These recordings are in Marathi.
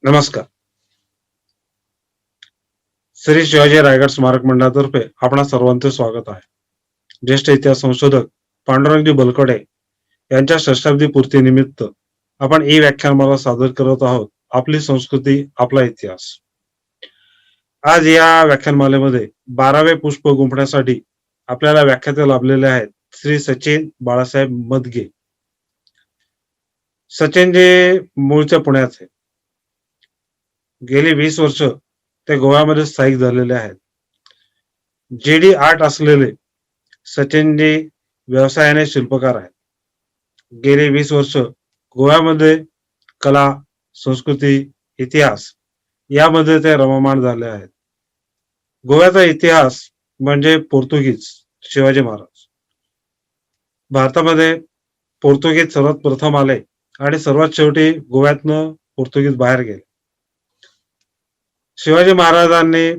नमस्कार. श्री शिवाजी रायगड स्मारक मंडळातर्फे आपणा सर्वांचे स्वागत आहे. ज्येष्ठ इतिहास संशोधक पांडुरंगजी बलकवडे यांच्या षष्ठाब्दी पूर्ती निमित्त आपण ई व्याख्यानमाला सादर करत आहोत. आपली संस्कृती आपला इतिहास. आज या व्याख्यानमालेमध्ये 12वे पुष्प गुंफण्यासाठी आपल्याला व्याख्याते लाभलेले आहेत श्री सचिन बाळासाहेब मदगे. सचिन जे मूळच्या पुण्याचे, गेली 20 वर्ष ते गोव्यामध्ये स्थायिक झालेले आहेत. जीडी आर्ट असलेले सचिनजी व्यवसायाने शिल्पकार आहेत. गेली 20 वर्ष गोव्यामध्ये कला, संस्कृती, इतिहास यामध्ये ते रममाण झाले आहेत. गोव्याचा इतिहास म्हणजे पोर्तुगीज शिवाजी महाराज. भारतामध्ये पोर्तुगीज सर्वात प्रथम आले आणि सर्वात शेवटी गोव्यातनं पोर्तुगीज बाहेर गेले. शिवाजी महाराजांनी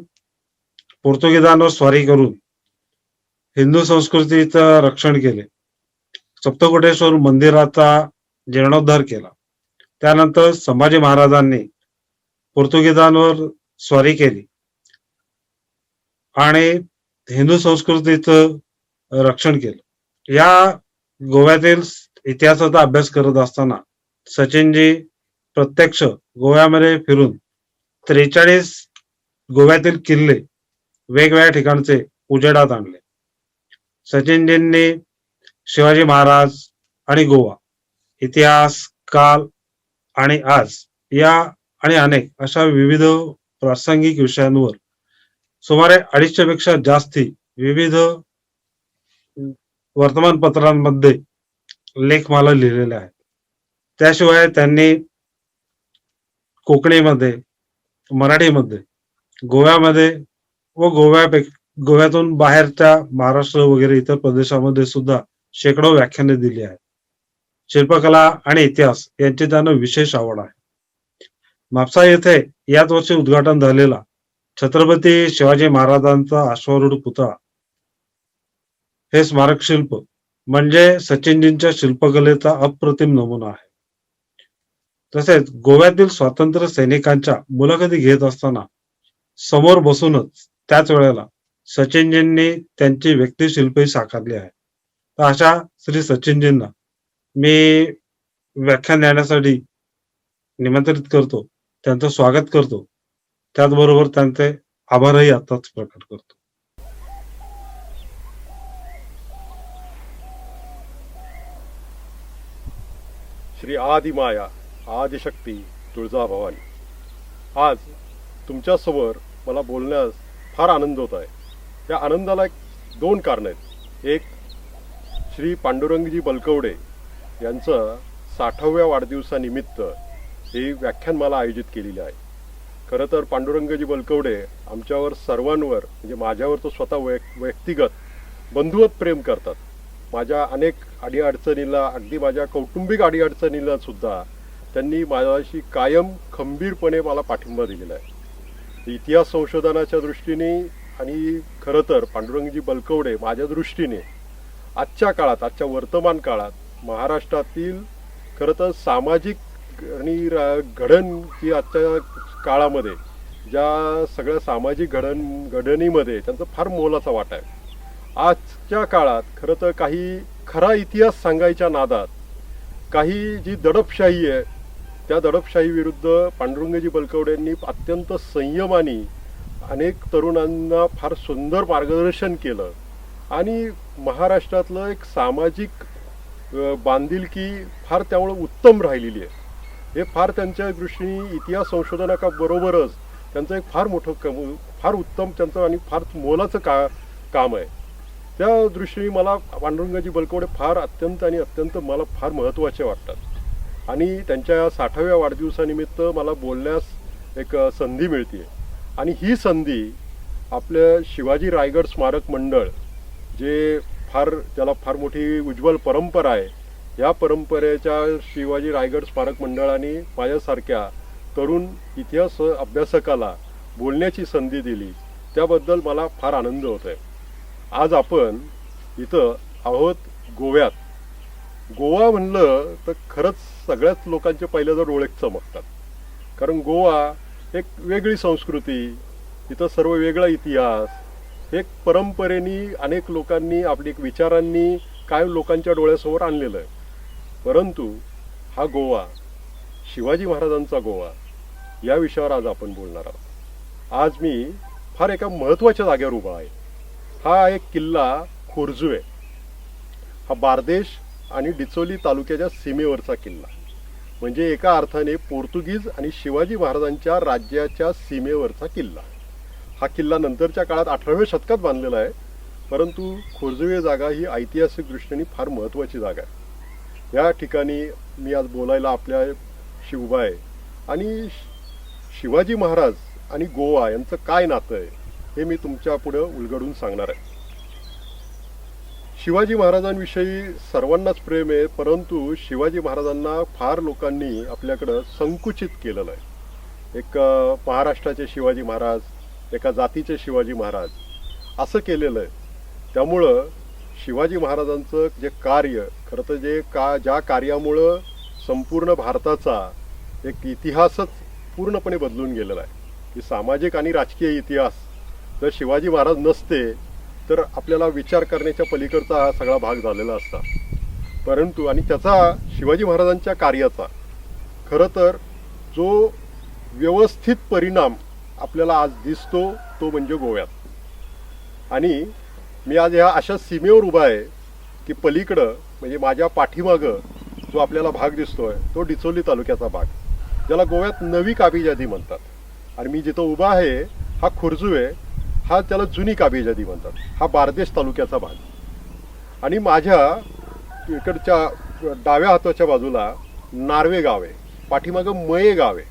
पोर्तुगीजांवर स्वारी करून हिंदू संस्कृतीचं रक्षण केले. सप्तकोटेश्वर मंदिराचा जीर्णोद्धार केला. त्यानंतर संभाजी महाराजांनी पोर्तुगीजांवर स्वारी केली आणि हिंदू संस्कृतीचं रक्षण केलं. या गोव्यातील इतिहासाचा अभ्यास करत असताना सचिनजी प्रत्यक्ष गोव्यामध्ये फिरून 43 गोव्यातील किल्ले वेगवेगळ्या ठिकाणचे उजेडात आणले. सचिनजींनी शिवाजी महाराज आणि गोवा, इतिहास, काल आणि आज या आणि अनेक अशा विविध प्रासंगिक विषयांवर सुमारे 250 पेक्षा जास्ती विविध वर्तमानपत्रांमध्ये लेखमाला लिहिलेल्या आहेत. त्याशिवाय त्यांनी कोकणीमध्ये, मराठीमध्ये, गोव्यामध्ये व गोव्यातून बाहेरच्या महाराष्ट्र वगैरे इतर प्रदेशामध्ये सुद्धा शेकडो व्याख्याने दिली आहेत. शिल्पकला आणि इतिहास यांची त्यांना विशेष आवड आहे. म्हापसा येथे याच वर्षी उद्घाटन झालेला छत्रपती शिवाजी महाराजांचा अश्वारूढ पुतळा हे स्मारक शिल्प म्हणजे सचिनजींच्या शिल्पकलेचा अप्रतिम नमुना आहे. तसेच गोव्यातील स्वातंत्र्य सैनिकांच्या मुलाखती घेत असताना समोर बसूनच त्याच वेळेला सचिनजींनी त्यांची व्यक्तिशिल्पही साकारली आहे. तर अशा श्री सचिनजींना मी व्याख्यान देण्यासाठी निमंत्रित करतो, त्यांचं स्वागत करतो, त्याचबरोबर त्यांचे आभारही आताच प्रकट करतो. श्री आदिमाया आदिशक्ती तुळजाभवानी, आज तुमच्यासमोर मला बोलण्यास फार आनंद होत आहे. त्या आनंदाला 2 कारणं आहेत. एक, श्री पांडुरंगजी बलकवडे यांचं 60व्या वाढदिवसानिमित्त ही व्याख्यानमाला आयोजित केलेली आहे. खरं तर पांडुरंगजी बलकवडे आमच्यावर सर्वांवर, म्हणजे माझ्यावर तो स्वतः व्यक्तिगत बंधुवत प्रेम करतात. माझ्या अनेक अडीअडचणीला, अगदी माझ्या कौटुंबिक अडीअडचणीला सुद्धा त्यांनी माझ्याशी कायम खंबीरपणे मला पाठिंबा दिलेला आहे. इतिहास संशोधनाच्या दृष्टीने आणि खरं तर पांडुरंगजी बलकवडे माझ्या दृष्टीने आजच्या काळात, आजच्या वर्तमान काळात महाराष्ट्रातील खरं तर सामाजिक आणि घडण की आजच्या काळामध्ये ज्या सगळ्या सामाजिक घडणीमध्ये त्यांचा फार मोलाचा वाटा आहे. आजच्या काळात खरं तर काही खरा इतिहास सांगायच्या नादात काही जी दडपशाही आहे, त्या दडपशाही विरुद्ध पांडुरंगजी बलकवडेंनी अत्यंत संयमाने अनेक तरुणांना फार सुंदर मार्गदर्शन केलं आणि महाराष्ट्रातलं एक सामाजिक बांधिलकी फार त्यामुळे उत्तम राहिलेली आहे. हे फार त्यांच्या दृष्टीने इतिहास संशोधनाबरोबरच त्यांचं एक फार मोठं फार उत्तम त्यांचं आणि फार मोलाचं काम आहे. त्या दृष्टीने मला पांडुरंगजी बलकवडे फार अत्यंत मला फार महत्त्वाचे वाटतात. आणि त्यांच्या 60व्या वाढदिवसानिमित्त मला बोलण्यास एक संधी मिळते. आणि ही संधी आपल्या शिवाजी रायगड स्मारक मंडळ, जे ज्याला फार मोठी उज्ज्वल परंपरा आहे, या परंपरेच्या शिवाजी रायगड स्मारक मंडळाने माझ्यासारख्या तरुण इतिहास अभ्यासकाला बोलण्याची संधी दिली, त्याबद्दल मला फार आनंद होत आहे. आज आपण इथं आहोत गोव्यात. गोवा म्हणलं तर खरंच सगळ्याच लोकांचे पहिल्यांदा डोळे चमकतात, कारण गोवा एक वेगळी संस्कृती, इथं सर्व वेगळा इतिहास, एक परंपरेनी अनेक लोकांनी आपली विचारांनी काय लोकांच्या डोळ्यासमोर आणलेलं आहे. परंतु हा गोवा, शिवाजी महाराजांचा गोवा, या विषयावर आज आपण बोलणार आहोत. आज मी फार एका महत्त्वाच्या जागेवर उभा आहे. हा एक किल्ला खोर्जुवे, हा बारदेश आणि डिचोली तालुक्याच्या सीमेवरचा किल्ला, म्हणजे एका अर्थाने पोर्तुगीज आणि शिवाजी महाराजांच्या राज्याच्या सीमेवरचा किल्ला. हा किल्ला नंतरच्या काळात 18व्या शतकात बांधलेला आहे, परंतु खोर्जुवे जागा ही ऐतिहासिक दृष्टीने फार महत्त्वाची जागा आहे. या ठिकाणी मी आज बोलायला आपल्याशी उभा आहे. आणि शिवाजी महाराज आणि गोवा यांचं काय नातं आहे हे मी तुमच्या पुढे उलगडून सांगणार आहे. शिवाजी महाराजांविषयी सर्वांनाच प्रेम आहे, परंतु शिवाजी महाराजांना फार लोकांनी आपल्याकडं संकुचित केलेलं आहे. एक महाराष्ट्राचे शिवाजी महाराज, एका जातीचे शिवाजी महाराज, असं केलेलं आहे. त्यामुळं शिवाजी महाराजांचं जे कार्य, खरं तर ज्या कार्यामुळं संपूर्ण भारताचा एक इतिहासच पूर्णपणे बदलून गेलेला आहे, की सामाजिक आणि राजकीय इतिहास, जर शिवाजी महाराज नसते तर आपल्याला विचार करण्याच्या पलीकडचा हा सगळा भाग झालेला असता. परंतु आणि त्याचा शिवाजी महाराजांच्या कार्याचा खरं तर जो व्यवस्थित परिणाम आपल्याला आज दिसतो तो म्हणजे गोव्यात. आणि मी आज ह्या अशा सीमेवर उभा आहे की पलीकडं म्हणजे माझ्या पाठीमागं जो आपल्याला भाग दिसतोय तो डिचोली तालुक्याचा भाग, ज्याला गोव्यात नवी काबीजादी म्हणतात. आणि मी जिथं उभा आहे हा खोर्जुवे, हा त्याला जुनी काबीजादी म्हणतात. हा बारदेश तालुक्याचा भाग. आणि माझ्या इकडच्या डाव्या हाताच्या बाजूला नार्वे गाव आहे, पाठीमागं मये गाव आहे.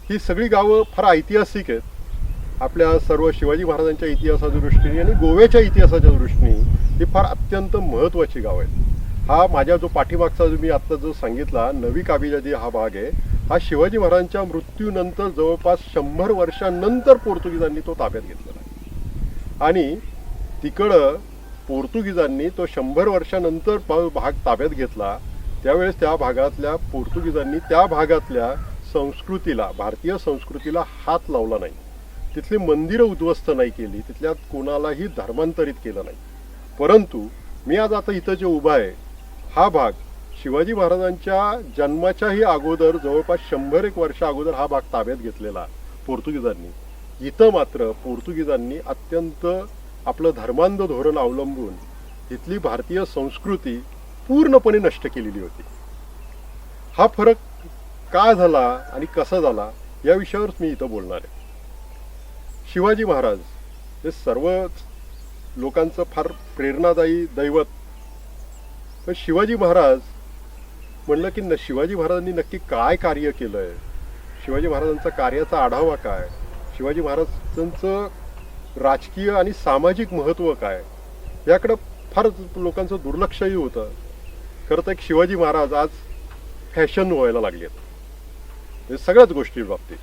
ही सगळी गावं फार ऐतिहासिक आहेत आपल्या सर्व शिवाजी महाराजांच्या इतिहासाच्या दृष्टीने आणि गोव्याच्या इतिहासाच्या दृष्टीने. ही फार अत्यंत महत्त्वाची गाव आहेत. हा माझ्या जो पाठीमागचा जो मी आत्ता जो सांगितला नवी काबीजादी हा भाग आहे, हा शिवाजी महाराजांच्या मृत्यूनंतर जवळपास 100 वर्षांनंतर पोर्तुगीजांनी तो ताब्यात घेतलेला आहे. आणि तिकडं पोर्तुगीजांनी तो 100 वर्षांनंतर भाग ताब्यात घेतला, त्यावेळेस त्या भागातल्या पोर्तुगीजांनी त्या भागातल्या संस्कृतीला, भारतीय संस्कृतीला हात लावला नाही, तिथली मंदिरं उद्ध्वस्त नाही केली, तिथल्या कोणालाही धर्मांतरित केलं नाही. परंतु मी आज आता इथं जे उभा आहे हा भाग शिवाजी महाराजांच्या जन्माच्याही अगोदर जवळपास 100 वर्षा अगोदर हा भाग ताब्यात घेतलेला पोर्तुगीजांनी. इथं मात्र पोर्तुगीजांनी अत्यंत आपलं धर्मांध धोरण अवलंबून तिथली भारतीय संस्कृती पूर्णपणे नष्ट केलेली होती. हा फरक का झाला आणि कसा झाला या विषयावरच मी इथं बोलणार आहे. शिवाजी महाराज हे सर्वच लोकांचं फार प्रेरणादायी दैवत. पण शिवाजी महाराज म्हणलं की शिवाजी महाराजांनी नक्की काय कार्य केलं आहे, शिवाजी महाराजांचा कार्याचा आढावा काय, शिवाजी महाराजांचं राजकीय आणि सामाजिक महत्त्व काय, याकडं फार लोकांचं दुर्लक्षही होतं. खरं तर एक शिवाजी महाराज आज फॅशन व्हायला लागलेत हे सगळ्याच गोष्टी बाबतीत,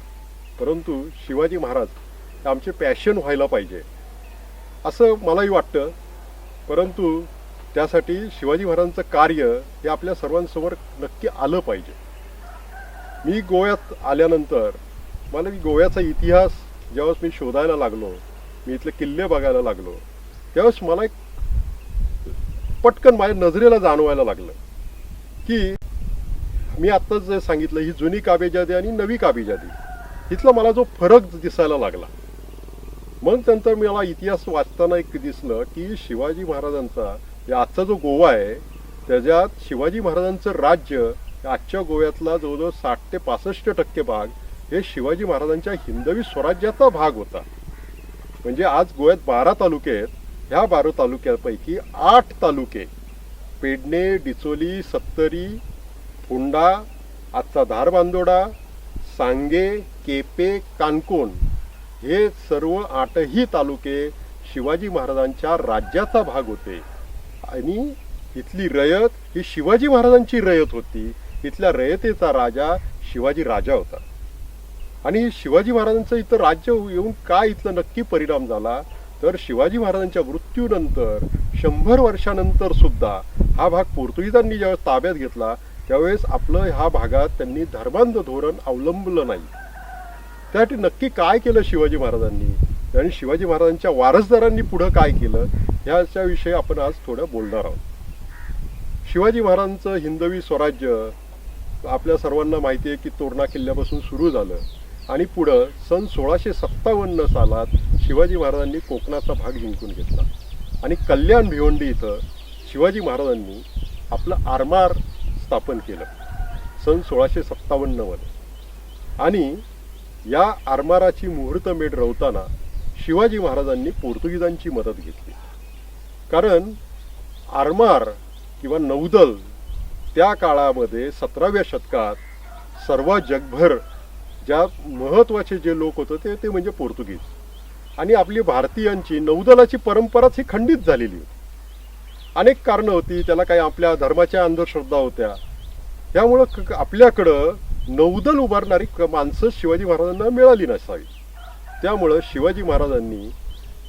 परंतु शिवाजी महाराज आमचे पॅशन व्हायला पाहिजे असं मलाही वाटतं. परंतु त्यासाठी शिवाजी महाराजांचं कार्य हे आपल्या सर्वांसमोर नक्की आलं पाहिजे. मी गोव्यात आल्यानंतर मला गोव्याचा इतिहास ज्यावेळेस मी शोधायला लागलो, मी इथले किल्ले बघायला लागलो, त्यावेळेस मला एक पटकन माझ्या नजरेला जाणवायला लागलं की मी आत्ताच जे सांगितलं ही जुनी काबीजादी आणि नवी काबीजादी, इथला मला जो फरक दिसायला लागला. मग नंतर मला इतिहास वाचताना एक दिसलं की शिवाजी महाराजांचा आजचा जो गोवा आहे त्याच्यात शिवाजी महाराजांचं राज्य आजच्या गोव्यातला जवळजवळ 60 ते 65% भाग हे शिवाजी महाराजांच्या हिंदवी स्वराज्याचा भाग होता. म्हणजे आज गोव्यात 12 तालुके आहेत. ह्या 12 तालुक्यापैकी 8 तालुके पेडणे, डिचोली, सत्तरी, फोंडा आजचा धारबांदोडा, सांगे, केपे, कानकोण हे सर्व 8ही तालुके शिवाजी महाराजांच्या राज्याचा भाग होते आणि इथली रयत ही शिवाजी महाराजांची रयत होती. इथल्या रयतेचा राजा शिवाजी राजा होता. आणि शिवाजी महाराजांचं इथं राज्य येऊन काय इथला नक्की परिणाम झाला तर शिवाजी महाराजांच्या मृत्यूनंतर 100 वर्षानंतर सुद्धा हा भाग पोर्तुगीजांनी ज्यावेळेस ताब्यात घेतला त्यावेळेस आपलं ह्या भागात त्यांनी धर्मांध धोरण अवलंबलं नाही. त्यासाठी नक्की काय केलं शिवाजी महाराजांनी आणि शिवाजी महाराजांच्या वारसदारांनी पुढं काय केलं ह्याच्या विषयी आपण आज थोडं बोलणार आहोत. शिवाजी महाराजांचं हिंदवी स्वराज्य आपल्या सर्वांना माहिती आहे की तोरणा किल्ल्यापासून सुरू झालं आणि पुढं सन 1657 सालात शिवाजी महाराजांनी कोकणाचा भाग जिंकून घेतला आणि कल्याण भिवंडी इथं शिवाजी महाराजांनी आपलं आरमार स्थापन केलं सन 1657 मध्ये. आणि या आरमाराची मुहूर्तमेढ रवताना शिवाजी महाराजांनी पोर्तुगीजांची मदत घेतली. कारण आरमार किंवा नौदल त्या काळामध्ये 17व्या शतकात सर्व जगभर ज्या महत्त्वाचे जे लोक होते ते म्हणजे पोर्तुगीज. आणि आपली भारतीयांची नौदलाची परंपराच ही खंडित झालेली होती. अनेक कारणं होती, त्याला काही आपल्या धर्माच्या अंधश्रद्धा होत्या. त्यामुळं आपल्याकडं नौदल उभारणारी माणसं शिवाजी महाराजांना मिळाली नसावी. त्यामुळं शिवाजी महाराजांनी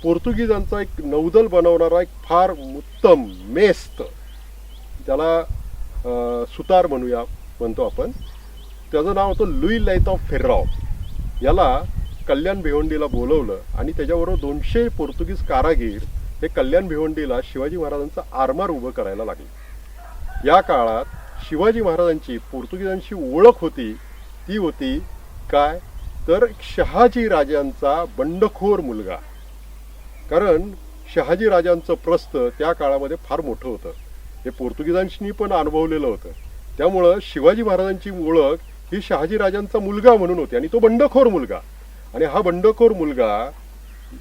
पोर्तुगीजांचा एक नौदल बनवणारा एक फार उत्तम मेस्त, त्याला सुतार म्हणतो आपण, त्याचं नाव होतं लुई लैताव फेर्राव. याला कल्याण भिवंडीला बोलवलं आणि त्याच्याबरोबर 200 पोर्तुगीज कारागीर हे कल्याण भिवंडीला शिवाजी महाराजांचं आरमार उभं करायला लागले. या काळात शिवाजी महाराजांची पोर्तुगीजांची ओळख होती ती होती काय तर शहाजी राजांचा बंडखोर मुलगा. कारण शहाजी राजांचं प्रस्थ त्या काळामध्ये फार मोठं होतं, हे पोर्तुगीजांनी पण अनुभवलेलं होतं. त्यामुळं शिवाजी महाराजांची ओळख ही शहाजी राजांचा मुलगा म्हणून होती आणि तो बंडखोर मुलगा. आणि हा बंडखोर मुलगा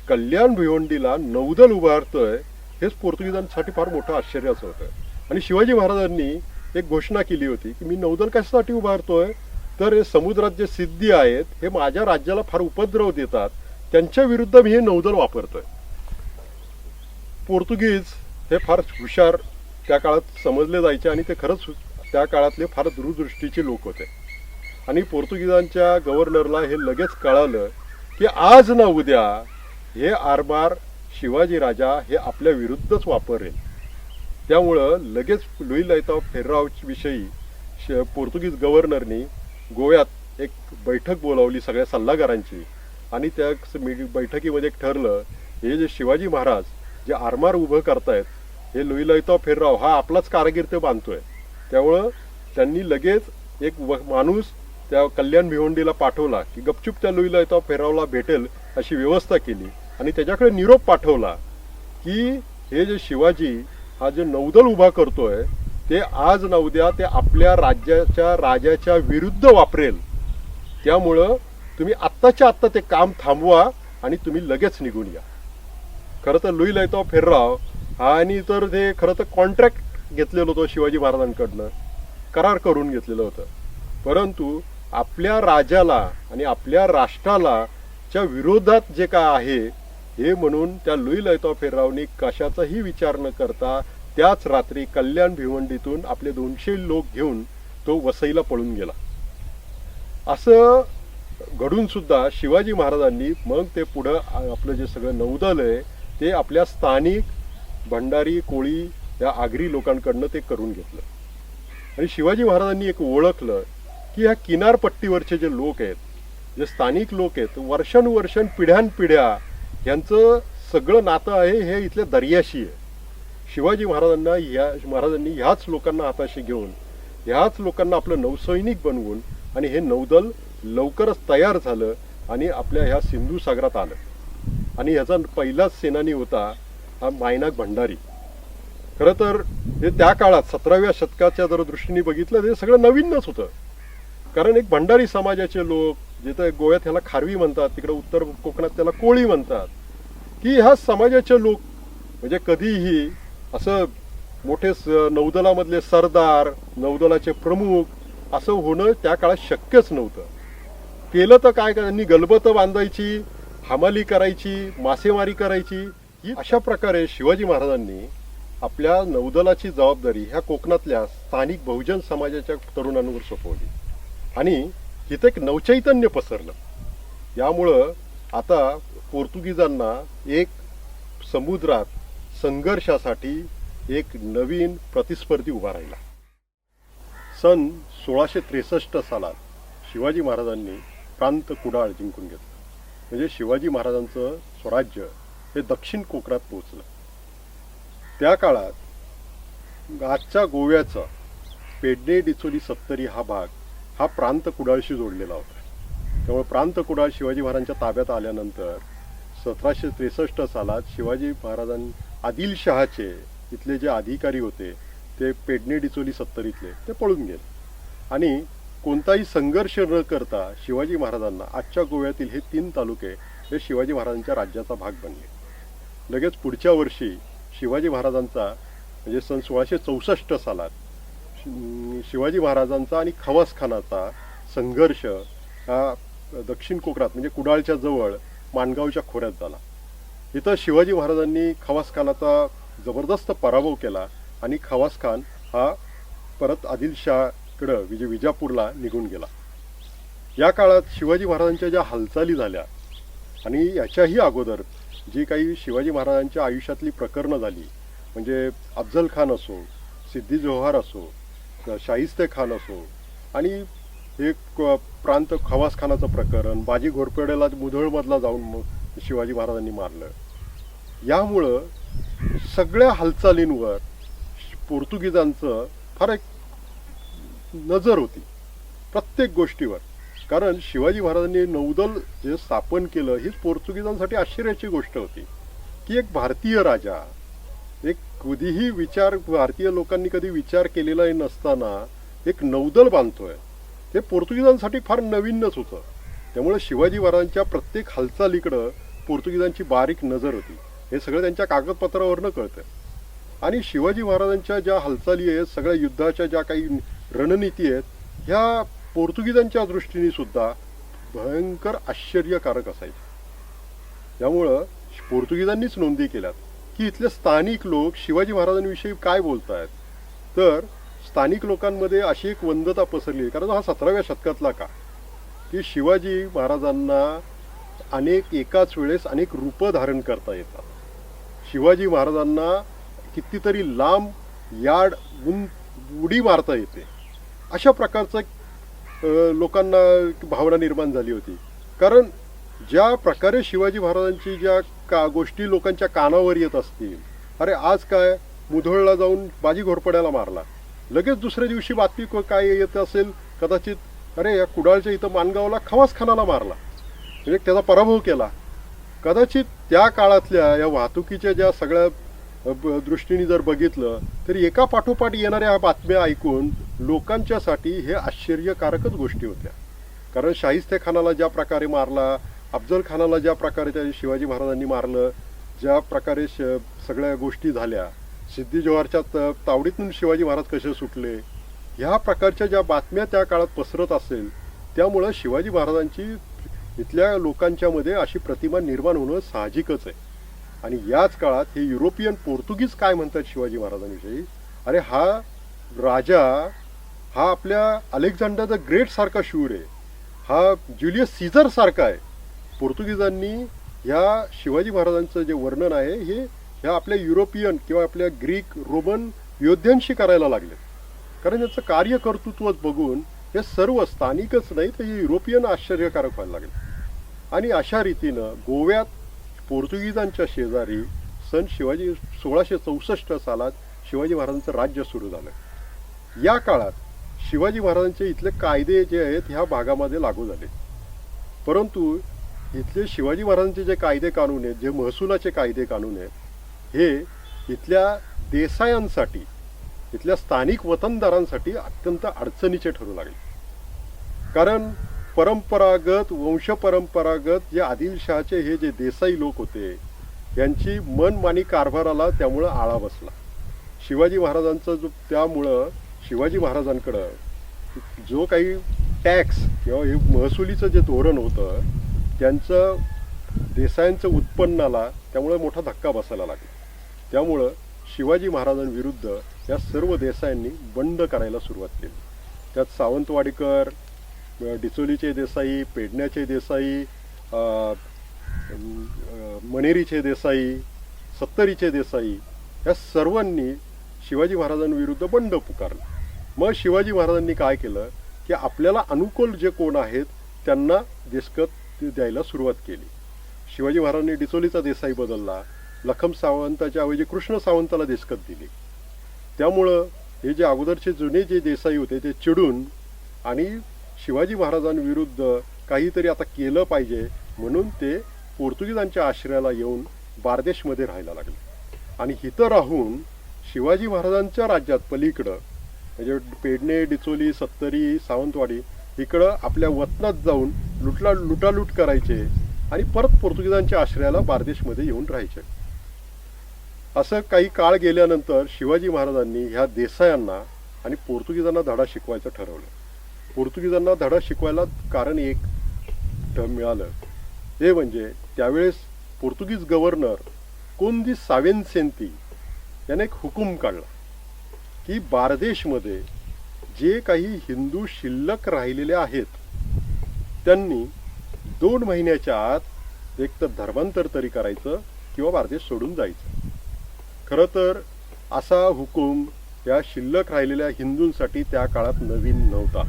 कल्याण भिवंडीला नौदल उभारतोय हेच पोर्तुगीजांसाठी फार मोठं आश्चर्याचं होतं. आणि शिवाजी महाराजांनी एक घोषणा केली होती की मी नौदल कशासाठी उभारतोय तर हे समुद्रात जे सिद्धी आहेत हे माझ्या राज्याला फार उपद्रव देतात, त्यांच्या विरुद्ध मी हे नौदल वापरतोय. पोर्तुगीज हे फार हुशार त्या काळात समजले जायचे आणि ते खरंच त्या काळातले फार दूरदृष्टीचे लोक होते. आणि पोर्तुगीजांच्या गव्हर्नरला हे लगेच कळालं की आज ना उद्या हे आरमार शिवाजी राजा हे आपल्या विरुद्धच वापरेल. त्यामुळं लगेच लुई लैताव फेर्राव विषयी पोर्तुगीज गव्हर्नरनी गोव्यात एक बैठक बोलावली सगळ्या सल्लागारांची. आणि त्या बैठकीमध्ये एक ठरलं हे जे शिवाजी महाराज जे आरमार उभं करतायत हे लुई लैताव फेर्राव हा आपलाच कारागीर ते बांधतोय. त्यामुळं त्यांनी लगेच एक माणूस त्या कल्याण भिवंडीला पाठवला की गपचूप त्या लुई लैताव फेर्रावला भेटेल अशी व्यवस्था केली आणि त्याच्याकडे निरोप पाठवला की हे जे शिवाजी हा जे नौदल उभा करतोय ते आज ना उद्या ते आपल्या राज्याच्या राजाच्या विरुद्ध वापरेल. त्यामुळं तुम्ही आत्ताच्या आत्ता ते काम थांबवा आणि तुम्ही लगेच निघून या. खरं तर लुई लैताव फेर्राव हा आणि तर ते खरं तर कॉन्ट्रॅक्ट घेतलेलं होतं शिवाजी महाराजांकडनं, करार करून घेतलेलं होतं. परंतु आपल्या राजाला आणि आपल्या राष्ट्राला च्या विरोधात जे काय आहे हे म्हणून त्या लुई लैताव फेर्रावनी कशाचाही विचार न करता त्याच रात्री कल्याण भिवंडीतून आपले 200 लोक घेऊन तो वसईला पळून गेला. असं घडून सुद्धा शिवाजी महाराजांनी मग ते पुढं आपलं जे सगळं नौदल आहे ते आपल्या स्थानिक भंडारी कोळी या आगरी लोकांकडनं ते करून घेतलं. आणि शिवाजी महाराजांनी एक ओळखलं की ह्या किनारपट्टीवरचे जे लोक आहेत, जे स्थानिक लोक आहेत, वर्षानुवर्षां पिढ्यानपिढ्या यांचं सगळं नातं आहे हे इथल्या दर्याशी आहे. शिवाजी महाराजांनी ह्याच लोकांना हाताशी घेऊन ह्याच लोकांना आपलं नौसैनिक बनवून आणि हे नौदल लवकरच तयार झालं आणि आपल्या ह्या सिंधू सागरात आलं. आणि ह्याचा पहिलाच सेनानी होता हा मायनाक भंडारी. खरं तर हे त्या काळात 17व्या शतकाच्या जर दृष्टीने बघितलं ते सगळं नवीनच होतं. कारण एक भंडारी समाजाचे लोक, जिथं गोव्यात ह्याला खारवी म्हणतात, तिकडे उत्तर कोकणात त्याला कोळी म्हणतात, की ह्या समाजाचे लोक म्हणजे कधीही असं मोठे नौदलामधले सरदार, नौदलाचे प्रमुख असं होणं त्या काळात शक्यच नव्हतं. केलं तर काय, त्यांनी गलबतं बांधायची, हमाली करायची, मासेमारी करायची. ही अशा प्रकारे शिवाजी महाराजांनी आपल्या नौदलाची जबाबदारी ह्या कोकणातल्या स्थानिक बहुजन समाजाच्या तरुणांवर सोपवली आणि तिथे एक नवचैतन्य पसरलं. यामुळं आता पोर्तुगीजांना एक समुद्रात संघर्षासाठी एक नवीन प्रतिस्पर्धी उभा राहिला. सन 1663 सालात शिवाजी महाराजांनी प्रांत कुडाळ जिंकून घेतलं. म्हणजे शिवाजी महाराजांचं स्वराज्य हे दक्षिण कोकणात पोहोचलं. त्या काळात आजच्या गोव्याचा पेडणे डिचोली सत्तरी हा भाग हा प्रांत कुडाळशी जोडलेला होता. त्यामुळे प्रांत कुडाळ शिवाजी महाराजांच्या ताब्यात आल्यानंतर 1763 सालात शिवाजी महाराजांनी आदिलशहाचे इथले जे अधिकारी होते ते पेडणे डिचोली सत्तरीतले ते पळून गेले आणि कोणताही संघर्ष न करता शिवाजी महाराजांना आजच्या गोव्यातील हे 3 तालुके हे शिवाजी महाराजांच्या राज्याचा भाग बनले. लगेच पुढच्या वर्षी शिवाजी महाराजांचा म्हणजे सन 1664 सालात शिवाजी महाराजांचा आणि खवास खानाचा संघर्ष हा दक्षिण कोकणात म्हणजे कुडाळच्या जवळ माणगावच्या खोऱ्यात झाला. इथं शिवाजी महाराजांनी खवास खानाचा जबरदस्त पराभव केला आणि खवास खान हा परत आदिलशहाकडं विजापूरला निघून गेला. या काळात शिवाजी महाराजांच्या ज्या हालचाली झाल्या आणि याच्याही अगोदर जी काही शिवाजी महाराजांच्या आयुष्यातली प्रकरणं झाली म्हणजे अफजल खान असो, सिद्दी जोहर असो, शाहिस्ते खान असो आणि एक प्रांत खवास खानाचं प्रकरण, बाजी घोरपड्याला मुधोळमधला जाऊन शिवाजी महाराजांनी मारलं. यामुळं सगळ्या हालचालींवर पोर्तुगीजांचं फार एक नजर होती प्रत्येक गोष्टीवर. कारण शिवाजी महाराजांनी नौदल जे स्थापन केलं हीच पोर्तुगीजांसाठी आश्चर्याची गोष्ट होती की एक भारतीय राजा, एक कधीही भारतीय लोकांनी कधी विचार केलेला नसताना एक नौदल बांधतोय हे पोर्तुगीजांसाठी फार नवीनच होतं. त्यामुळे शिवाजी महाराजांच्या प्रत्येक हालचालीकडं पोर्तुगीजांची बारीक नजर होती. हे सगळं त्यांच्या कागदपत्रावरनं कळतं. आणि शिवाजी महाराजांच्या ज्या हालचाली आहेत, सगळ्या युद्धाच्या ज्या काही रणनीती आहेत, ह्या पोर्तुगीजांच्या दृष्टीने सुद्धा भयंकर आश्चर्यकारक असायच्या. त्यामुळं पोर्तुगीजांनीच नोंदी केल्यात की इथले स्थानिक लोक शिवाजी महाराजांविषयी काय बोलत आहेत. तर स्थानिक लोकांमध्ये अशी एक वंदता पसरली, कारण हा 17व्या शतकातला का की शिवाजी महाराजांना एकाच वेळेस अनेक रूपं धारण करता येतात. शिवाजी महाराजांना कितीतरी लांब यार्ड उडी मारता येते. अशा प्रकारचं लोकांना भावना निर्माण झाली होती. कारण ज्या प्रकारे शिवाजी महाराजांची ज्या गोष्टी लोकांच्या कानावर येत असतील, अरे आज काय मुधोळला जाऊन बाजी घोरपड्याला मारला, लगेच दुसऱ्या दिवशी बातमी काय येत असेल कदाचित, अरे या कुडाळच्या इथं माणगावला खवास खानाला मारला, म्हणजे त्याचा पराभव केला. कदाचित त्या काळातल्या या वाहतुकीच्या ज्या सगळ्या दृष्टीने जर बघितलं तरी एका पाठोपाठ येणाऱ्या बातम्या ऐकून लोकांच्यासाठी हे आश्चर्यकारकच गोष्टी होत्या. कारण शाहिस्ते खानाला ज्या प्रकारे मारला, अफजल खानाला ज्या प्रकारे त्या शिवाजी महाराजांनी मारलं, ज्या प्रकारे सगळ्या गोष्टी झाल्या, सिद्दी जोहरच्या तावडीतून शिवाजी महाराज कसे सुटले, ह्या प्रकारच्या ज्या बातम्या त्या काळात पसरत असेल, त्यामुळं शिवाजी महाराजांची इथल्या लोकांच्यामध्ये अशी प्रतिमा निर्माण होणं साहजिकच आहे. आणि याच काळात हे युरोपियन पोर्तुगीज काय म्हणतात शिवाजी महाराजांविषयी, अरे हा राजा हा आपल्या अलेक्झांडर द ग्रेट सारखा शूर आहे, हा ज्युलियस सीझर सारखा आहे. पोर्तुगीजांनी ह्या शिवाजी महाराजांचं जे वर्णन आहे हे ह्या आपल्या युरोपियन किंवा आपल्या ग्रीक रोमन योद्ध्यांशी करायला लागले. कारण याचं कार्यकर्तृत्व बघून हे सर्व स्थानिकच नाही तर हे युरोपियन आश्चर्यकारक व्हायला लागले. आणि अशा रीतीनं गोव्यात पोर्तुगीजांच्या शेजारी सन 1664 सालात शिवाजी महाराजांचं राज्य सुरू झालं. या काळात शिवाजी महाराजांचे इथले कायदे जे आहेत ह्या भागामध्ये लागू झाले. परंतु इथले शिवाजी महाराजांचे जे कायदे कानून आहेत, जे महसुलाचे कायदे कानून आहेत, हे इथल्या देसायांसाठी, इथल्या स्थानिक वतनदारांसाठी अत्यंत अडचणीचे ठरू लागले. कारण परंपरागत वंशपरंपरागत जे आदिलशहाचे हे जे देसाई लोक होते यांची मनमानी कारभाराला त्यामुळं आळा बसला. शिवाजी महाराजांचं त्यामुळं शिवाजी महाराजांकडं जो काही टॅक्स किंवा हे महसुलीचं जे धोरण होतं त्यांचं देसायांचं उत्पन्नाला त्यामुळे मोठा धक्का बसायला लागला. त्यामुळं शिवाजी महाराजांविरुद्ध या सर्व देसायांनी बंड करायला सुरुवात केली. त्यात सावंतवाडीकर, डिचोलीचे देसाई, पेडण्याचे देसाई, मणेरीचे देसाई, सत्तरीचे देसाई या सर्वांनी शिवाजी महाराजांविरुद्ध बंड पुकारलं. मग शिवाजी महाराजांनी काय केलं की आपल्याला अनुकूल जे कोण आहेत त्यांना देशकत द्यायला सुरुवात केली. शिवाजी महाराजांनी डिचोलीचा देसाई बदलला, लखम सावंताच्या ऐवजी कृष्ण सावंताला देशकत दिली. त्यामुळं हे जे अगोदरचे जुने जे देसाई होते ते चिडून आणि शिवाजी महाराजांविरुद्ध काहीतरी आता केलं पाहिजे म्हणून ते पोर्तुगीजांच्या आश्रयाला येऊन बारदेशमध्ये राहायला लागले. आणि इथं राहून शिवाजी महाराजांच्या राज्यात पलीकडं म्हणजे पेडणे, डिचोली, सत्तरी, सावंतवाडी इकडं आपल्या वतनात जाऊन लुटालूट करायचे आणि परत पोर्तुगीजांच्या आश्रयाला बारदेशमध्ये येऊन राहायचे. असं काही काळ गेल्यानंतर शिवाजी महाराजांनी ह्या देसायांना आणि पोर्तुगीजांना धडा शिकवायचं ठरवलं. पोर्तुगीजांना धडा शिकवायला कारण एक मिळालं ते म्हणजे त्यावेळेस पोर्तुगीज गव्हर्नर कोंदी सावेन्सेंती याने एक हुकूम काढला की बारदेशमध्ये जे काही हिंदू शिल्लक राहिलेले आहेत त्यांनी 2 महिन्याच्या आत एक तर धर्मांतर तरी करायचं किंवा बारदेश सोडून जायचं. खरं तर असा हुकूम या शिल्लक राहिलेल्या हिंदूंसाठी त्या काळात नवीन नव्हता.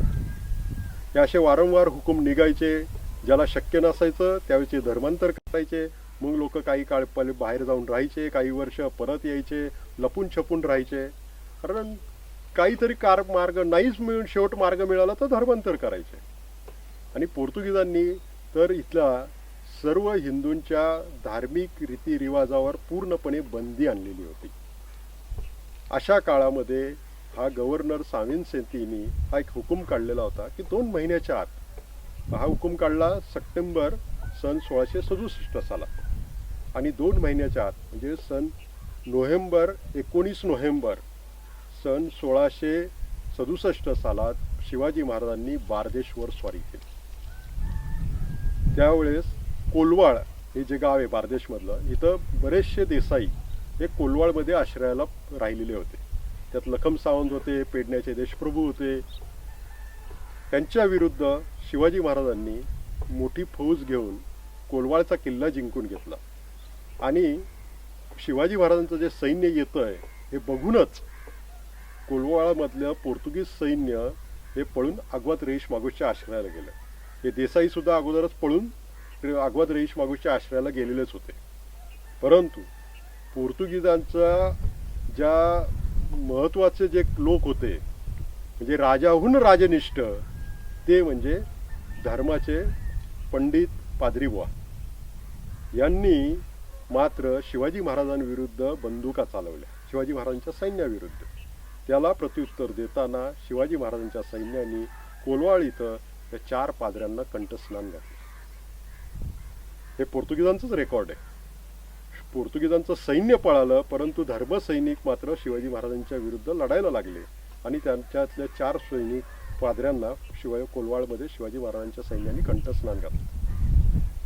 हे असे वारंवार हुकूम निघायचे, ज्याला शक्य नसायचं त्यावेळेचे धर्मांतर करायचे. मग लोक काही काळ पहिले बाहेर जाऊन राहायचे, काही वर्ष परत यायचे, लपून छपून राहायचे. कारण काहीतरी मार्ग नाहीच मिळून शेवट मार्ग मिळाला तर धर्मांतर करायचे. आणि पोर्तुगीजांनी तर इथल्या सर्व हिंदूंच्या धार्मिक रीतिरिवाजावर पूर्णपणे बंदी आणलेली होती. अशा काळामध्ये हा गव्हर्नर सावेन्सेंतीनी हा एक हुकूम काढलेला होता की 2 महिन्याच्या आत हा हुकूम काढला सप्टेंबर सन 1667 सालात. आणि 2 महिन्याच्या आत म्हणजे 19 नोव्हेंबर सन 1667 सालात शिवाजी महाराजांनी बारदेशवर स्वारी केली. त्यावेळेस कोलवाळ हे जे गाव आहे बारदेशमधलं, इथं बरेचसे देसाई हे कोलवाळमध्ये आश्रयाला राहिलेले होते. त्यात लखम सावंत होते, पेडण्याचे देशप्रभू होते. त्यांच्या विरुद्ध शिवाजी महाराजांनी मोठी फौज घेऊन कोलवाळचा किल्ला जिंकून घेतला. आणि शिवाजी महाराजांचं जे सैन्य येतं आहे हे बघूनच कोलवाळामधलं पोर्तुगीज सैन्य हे पळून आग्वाद रेईश मागूसच्या आश्रयाला गेलं. हे देसाईसुद्धा अगोदरच पळून आग्वाद रेईश मागूसच्या आश्रयाला गेलेलेच होते. परंतु पोर्तुगीजांचा ज्या महत्त्वाचे जे लोक होते म्हणजे राजाहून राजनिष्ठ ते म्हणजे धर्माचे पंडित पाद्रीबुवा यांनी मात्र शिवाजी महाराजांविरुद्ध बंदुका चालवल्या, शिवाजी महाराजांच्या सैन्याविरुद्ध. त्याला प्रत्युत्तर देताना शिवाजी महाराजांच्या सैन्याने कोलवाळ इथं त्या 4 पाद्र्यांना कंठस्नान घातलं. हे पोर्तुगीजांचंच रेकॉर्ड आहे. पोर्तुगीजांचं सैन्य पळालं परंतु धर्मसैनिक मात्र शिवाजी महाराजांच्या विरुद्ध लढायला लागले आणि त्यांच्यातल्या 4 सैनिक पाद्र्यांना कोलवाळमध्ये शिवाजी महाराजांच्या सैन्याने कंठस्नान घातलं.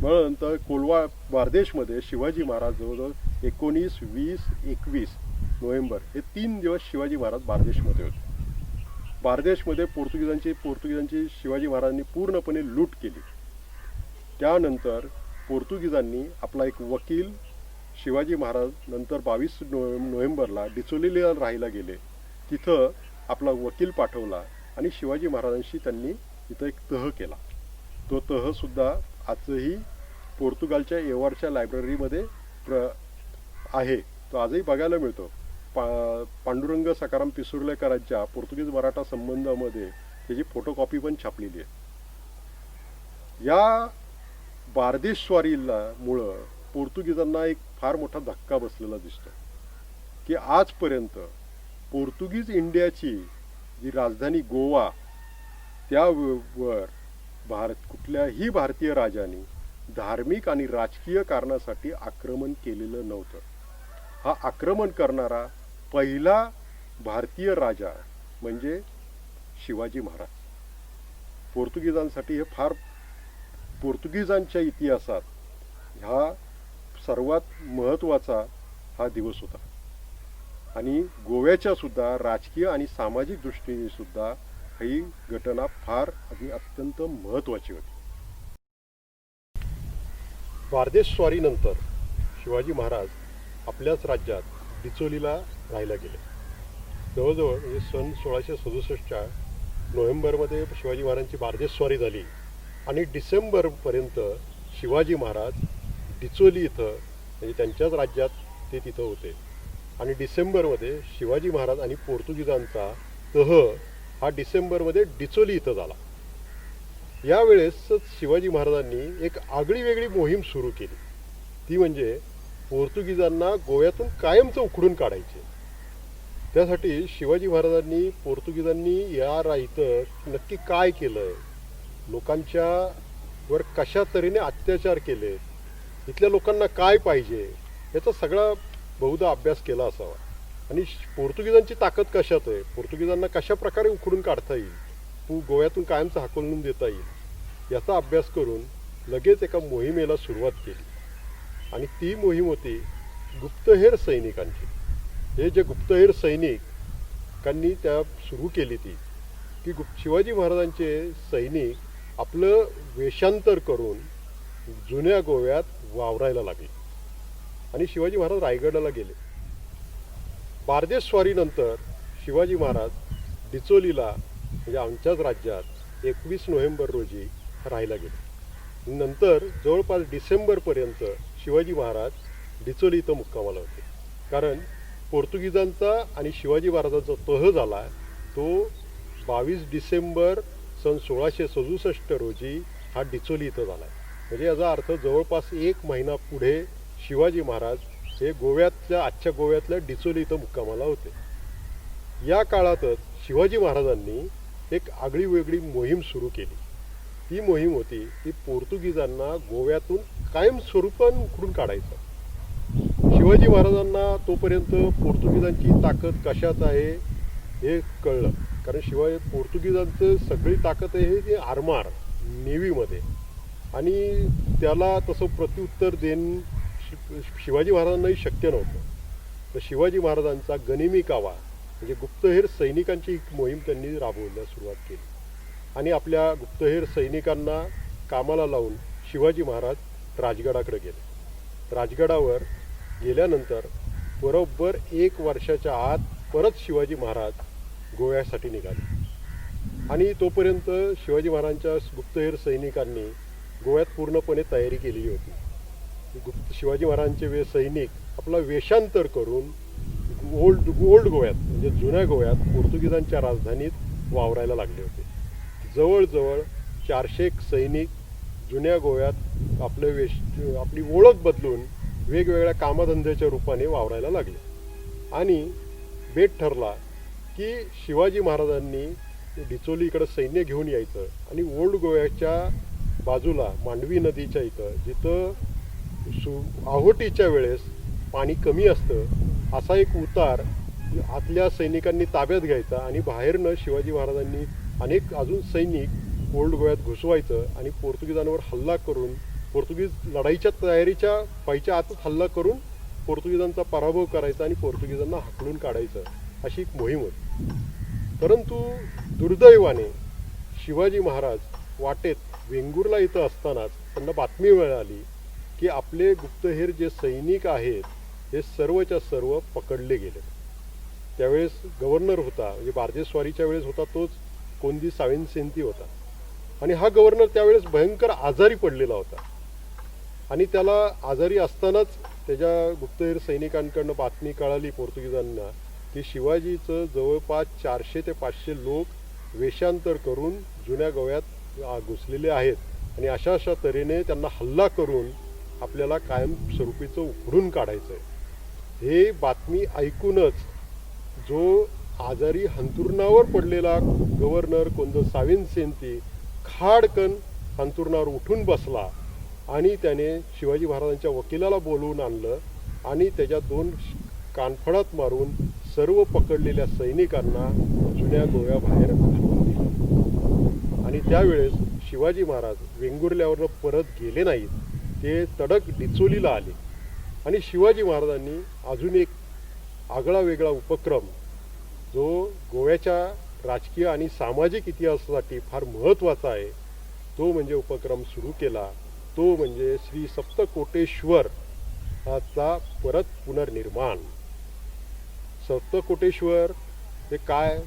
मग नंतर कोलवाळ बारदेशमध्ये शिवाजी महाराज जवळजवळ 19, 20, 21 नोव्हेंबर हे 3 दिवस शिवाजी महाराज बारदेशमध्ये होते. बारदेशमध्ये पोर्तुगीजांची शिवाजी महाराजांनी पूर्णपणे लूट केली. त्यानंतर पोर्तुगीजांनी आपला एक वकील शिवाजी महाराज नंतर 22 नोव्हेंबरला डिचोलीला राहायला गेले. तिथं आपला वकील पाठवला आणि शिवाजी महाराजांशी त्यांनी इथं एक तह केला. तो तहसुद्धा आजही पोर्तुगालच्या एवारच्या लायब्ररीमध्ये आहे. तो आजही बघायला मिळतो. पांडुरंग सकाराम पिसुर्लेकरांच्या पोर्तुगीज मराठा संबंधामध्ये त्याची फोटोकॉपी पण छापलेली आहे. या बारदेश स्वारीला मुळं पोर्तुगीजांना एक फार मोठा धक्का बसलेला दिसतो की आजपर्यंत पोर्तुगीज इंडियाची जी राजधानी गोवा त्यावर कुठल्याही भारतीय राजाने धार्मिक आणि राजकीय कारणासाठी आक्रमण केलेलं नव्हतं. हा आक्रमण करणारा पहिला भारतीय राजा म्हणजे शिवाजी महाराज. पोर्तुगीजांसाठी हे फार पोर्तुगीजांच्या इतिहासात ह्या सर्वात महत्त्वाचा हा दिवस होता आणि गोव्याच्या सुद्धा राजकीय आणि सामाजिक दृष्टीने सुद्धा ही घटना फार आणि अत्यंत महत्त्वाची होती. बारदेस स्वारीनंतर शिवाजी महाराज आपल्याच राज्यात डिचोलीला राहायला गेले. जवळजवळ म्हणजे सन 1667च्या नोव्हेंबरमध्ये शिवाजी महाराजांची बारदेस स्वारी झाली आणि डिसेंबरपर्यंत शिवाजी महाराज डिचोली इथं म्हणजे त्यांच्याच राज्यात ते तिथं होते आणि डिसेंबरमध्ये शिवाजी महाराज आणि पोर्तुगीजांचा तह हा डिसेंबरमध्ये डिचोली इथं झाला. यावेळेसच शिवाजी महाराजांनी एक आगळी वेगळी मोहीम सुरू केली. ती म्हणजे पोर्तुगीजांना गोव्यातून कायमचं उखडून काढायचे. त्यासाठी शिवाजी महाराजांनी पोर्तुगीजांनी इथं नक्की काय केलं, लोकांच्या वर कशा तऱ्हेने अत्याचार केले, इथल्या लोकांना काय पाहिजे याचा सगळा बहुधा अभ्यास केला असावा आणि पोर्तुगीजांची ताकद कशात आहे, पोर्तुगीजांना कशा प्रकारे उखडून काढता येईल, गोव्यातून कायमचं हाकलून देता येईल याचा अभ्यास करून लगेच एका मोहिमेला सुरुवात केली. आणि ती मोहीम होती गुप्तहेर सैनिकांची. हे जे गुप्तहेर सैनिकांनी त्या सुरू केली ती की शिवाजी महाराजांचे सैनिक आपलं वेषांतर करून जुन्या गोव्यात वावरायला लागले आणि शिवाजी महाराज रायगडाला गेले. बारदेस स्वारीनंतर शिवाजी महाराज डिचोलीला म्हणजे आमच्याच राज्यात 21 नोव्हेंबर रोजी राहायला गेले. नंतर जवळपास डिसेंबरपर्यंत शिवाजी महाराज डिचोली इथं मुक्कामाला होते. कारण पोर्तुगीजांचा आणि शिवाजी महाराजांचा तह झाला तो 22 डिसेंबर सन 1667 रोजी हा डिचोली इथं झाला. म्हणजे याचा अर्थ जवळपास 1 महिना पुढे शिवाजी महाराज हे आजच्या गोव्यातल्या डिचोली इथं मुक्कामाला होते. या काळातच शिवाजी महाराजांनी एक आगळी वेगळी मोहीम सुरू केली. ती मोहीम होती की पोर्तुगीजांना गोव्यातून कायमस्वरूपानं उखडून काढायचं. शिवाजी महाराजांना तोपर्यंत पोर्तुगीजांची ताकद कशात आहे हे कळलं. कारण पोर्तुगीजांचं सगळी ताकद आहे ती आरमार नेव्हीमध्ये आणि त्याला तसं प्रत्युत्तर देणं शिवाजी महाराजांनाही शक्य नव्हतं. तर शिवाजी महाराजांचा गनिमी कावा म्हणजे गुप्तहेर सैनिकांची एक मोहीम त्यांनी राबवण्यास सुरुवात केली आणि आपल्या गुप्तहेर सैनिकांना कामाला लावून शिवाजी महाराज राजगडाकडे गेले. राजगडावर गेल्यानंतर बरोबर 1 वर्षाच्या आत परत शिवाजी महाराज गोव्यासाठी निघाले आणि तोपर्यंत शिवाजी महाराजांच्या गुप्तहेर सैनिकांनी गोव्यात पूर्णपणे तयारी केलेली होती. शिवाजी महाराजांचे सैनिक आपला वेषांतर करून ओल्ड गोव्यात म्हणजे जुन्या गोव्यात पोर्तुगीजांच्या राजधानीत वावरायला लागले होते. जवळजवळ 400 सैनिक जुन्या गोव्यात आपली ओळख बदलून वेगवेगळ्या कामधंद्याच्या रूपाने वावरायला लागले आणि बेत ठरला की शिवाजी महाराजांनी डिचोलीकडे सैन्य घेऊन यायचं आणि ओल्ड गोव्याच्या बाजूला मांडवी नदीच्या इथं जिथं आहोटीच्या वेळेस पाणी कमी असतं असा एक उतार आतल्या सैनिकांनी ताब्यात घ्यायचा आणि बाहेरनं शिवाजी महाराजांनी अनेक अजून सैनिक ओल्ड गोव्यात घुसवायचं आणि पोर्तुगीजांवर हल्ला करून पोर्तुगीज लढाईच्या तयारीच्या व्हायच्या आतच हल्ला करून पोर्तुगीजांचा पराभव करायचा आणि पोर्तुगीजांना हाकलून काढायचं अशी एक मोहीम होती. परंतु दुर्दैवाने शिवाजी महाराज वाटेत वेंगुर्ला इथं असतानाच त्यांना बातमी मिळाली की आपले गुप्तहेर जे सैनिक आहेत हे सर्वच्या सर्व पकडले गेले. त्यावेळेस गव्हर्नर होता म्हणजे बारदेस स्वारीच्या वेळेस होता तोच कोंदी सावेंसेंती होता आणि हा गव्हर्नर त्यावेळेस भयंकर आजारी पडलेला होता आणि त्याला आजारी असतानाच त्याच्या गुप्तहेर सैनिकांकडनं बातमी कळाली पोर्तुगीजांना की शिवाजीचं जवळपास 400 ते 500 लोक वेषांतर करून जुन्या गोव्यात घुसलेले आहेत आणि अशा तऱ्हेने त्यांना हल्ला करून आपल्याला कायमस्वरूपीचं उखडून काढायचं आहे. हे बातमी ऐकूनच जो आजारी हंतुरणावर पडलेला गव्हर्नर कोंद सावेंसेंती खाडकन हंतुरणावर उठून बसला आणि त्याने शिवाजी महाराजांच्या वकिलाला बोलवून आणलं आणि त्याच्या 2 कानफडात मारून सर्व पकडलेल्या सैनिकांना जुन्या गोव्याबाहेर घालून दिलं आणि आणि त्यावेळेस शिवाजी महाराज वेंगुर्ल्यावरनं परत गेले नाहीत, ते तडक डिचोलीला आले. आणि शिवाजी महाराजांनी अजून एक आगळा वेगळा उपक्रम, जो गोव्याच्या राजकीय आणि सामाजिक इतिहासासाठी फार महत्त्वाचा आहे, तो म्हणजे उपक्रम सुरू केला. तो म्हणजे श्री सप्तकोटेश्वर चा परत पुनर्निर्माण. सप्तकोटेश्वर हे काय,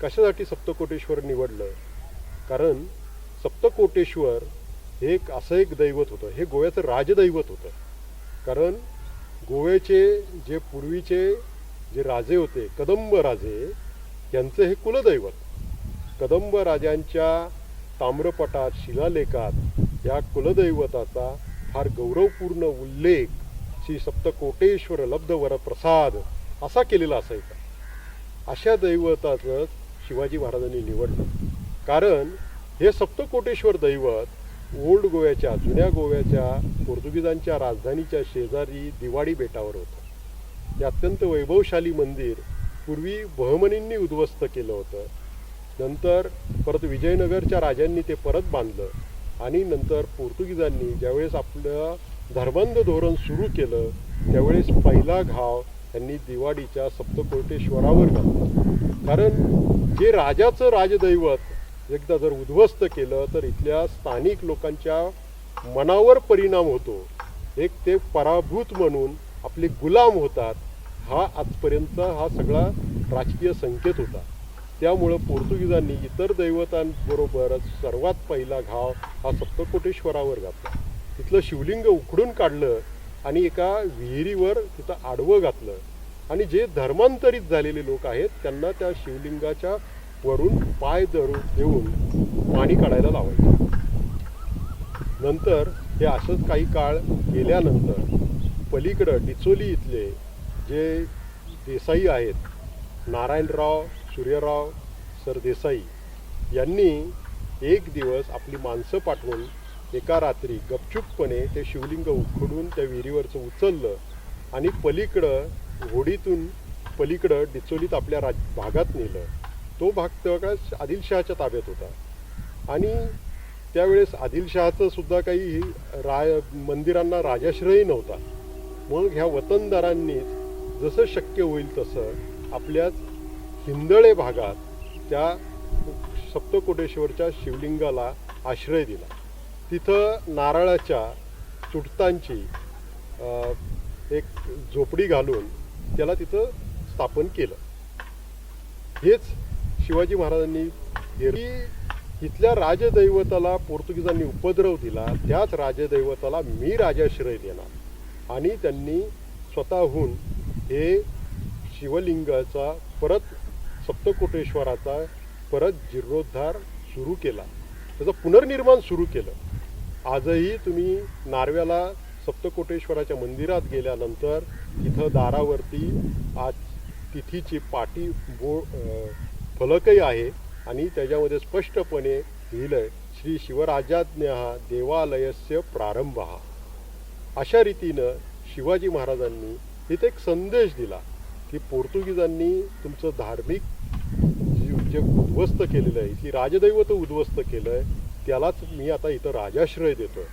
कशासाठी सप्तकोटेश्वर निवडलं? कारण सप्तकोटेश्वर हे असं एक दैवत होतं, हे गोव्याचं राजदैवत होतं. कारण गोव्याचे जे पूर्वीचे जे राजे होते, कदंब राजे, यांचं हे कुलदैवत. कदंब राजांच्या ताम्रपटात, शिलालेखात या कुलदैवताचा फार गौरवपूर्ण उल्लेख श्री सप्तकोटेश्वर लब्ध वरप्रसाद असा केलेला असायचा. अशा दैवताचं शिवाजी महाराजांनी निवडलं. कारण हे सप्तकोटेश्वर दैवत ओल्ड गोव्याच्या, जुन्या गोव्याच्या पोर्तुगीजांच्या राजधानीच्या शेजारी दिवाडी बेटावर होतं. हे अत्यंत वैभवशाली मंदिर पूर्वी बहमनींनी उद्ध्वस्त केलं होतं. नंतर परत विजयनगरच्या राजांनी ते परत बांधलं आणि नंतर पोर्तुगीजांनी ज्यावेळेस आपलं धर्मांध धोरण सुरू केलं, त्यावेळेस पहिला घाव त्यांनी दिवाडीच्या सप्तकोटेश्वरावर घातला. कारण जे राजाचं राजदैवत एकदा जर उद्ध्वस्त केलं तर इथल्या स्थानिक लोकांच्या मनावर परिणाम होतो. एक ते पराभूत म्हणून आपले गुलाम होतात. हा आजपर्यंत हा सगळा राजकीय संकेत होता. त्यामुळं पोर्तुगीजांनी इतर दैवतांबरोबरच सर्वात पहिला घाव हा सप्तकोटेश्वरावर घातला. तिथलं शिवलिंग उखडून काढलं आणि एका विहिरीवर तिथं आडवं घातलं आणि जे धर्मांतरित झालेले लोक आहेत त्यांना त्या शिवलिंगाच्या वरून पाय देऊन पाणी काढायला लावायचं. नंतर हे असंच काही काळ गेल्यानंतर पलीकडं डिचोली इथले जे देसाई आहेत, नारायणराव सूर्यराव सरदेसाई, यांनी एक दिवस आपली माणसं पाठवून एका रात्री गपचूपपणे ते शिवलिंग उखडून त्या विहिरीवरचं उचललं आणि पलीकडं होडीतून पलीकडं डिचोलीत आपल्या भागात नेलं. तो भाग तेव्हा आदिलशहाच्या ताब्यात होता आणि त्यावेळेस आदिलशहाचं सुद्धा काही मंदिरांना राजाश्रयही नव्हता. मग ह्या वतनदारांनी जसं शक्य होईल तसं आपल्याच हिंदळे भागात त्या सप्तकोटेश्वरच्या शिवलिंगाला आश्रय दिला. तिथं नारळाच्या चुटतांची एक झोपडी घालून त्याला तिथं स्थापन केलं. हेच शिवाजी महाराजांनी इथल्या राजदैवताला पोर्तुगीजांनी उपद्रव दिला, त्याच राजदैवताला मी राजाश्रय देणार आणि त्यांनी स्वतःहून हे शिवलिंगाचा परत सप्तकोटेश्वराचा परत जीर्णोद्धार सुरू केला, त्याचं पुनर्निर्माण सुरू केलं. आजही तुम्ही नारव्याला सप्तकोटेश्वराच्या मंदिरात गेल्यानंतर तिथं दारावरती आज तिथीची पाटी फलकही आहे आणि त्याच्यामध्ये स्पष्टपणे लिहिलं आहे श्री शिवराजाज्ञा देवालयस्य प्रारंभ. अशा रीतीनं शिवाजी महाराजांनी इथे एक संदेश दिला की पोर्तुगीजांनी तुमचं धार्मिक जे उद्ध्वस्त केलेलं आहे, इथली राजदैवत उद्ध्वस्त केलं आहे, त्यालाच मी आता इथं राजाश्रय देतो.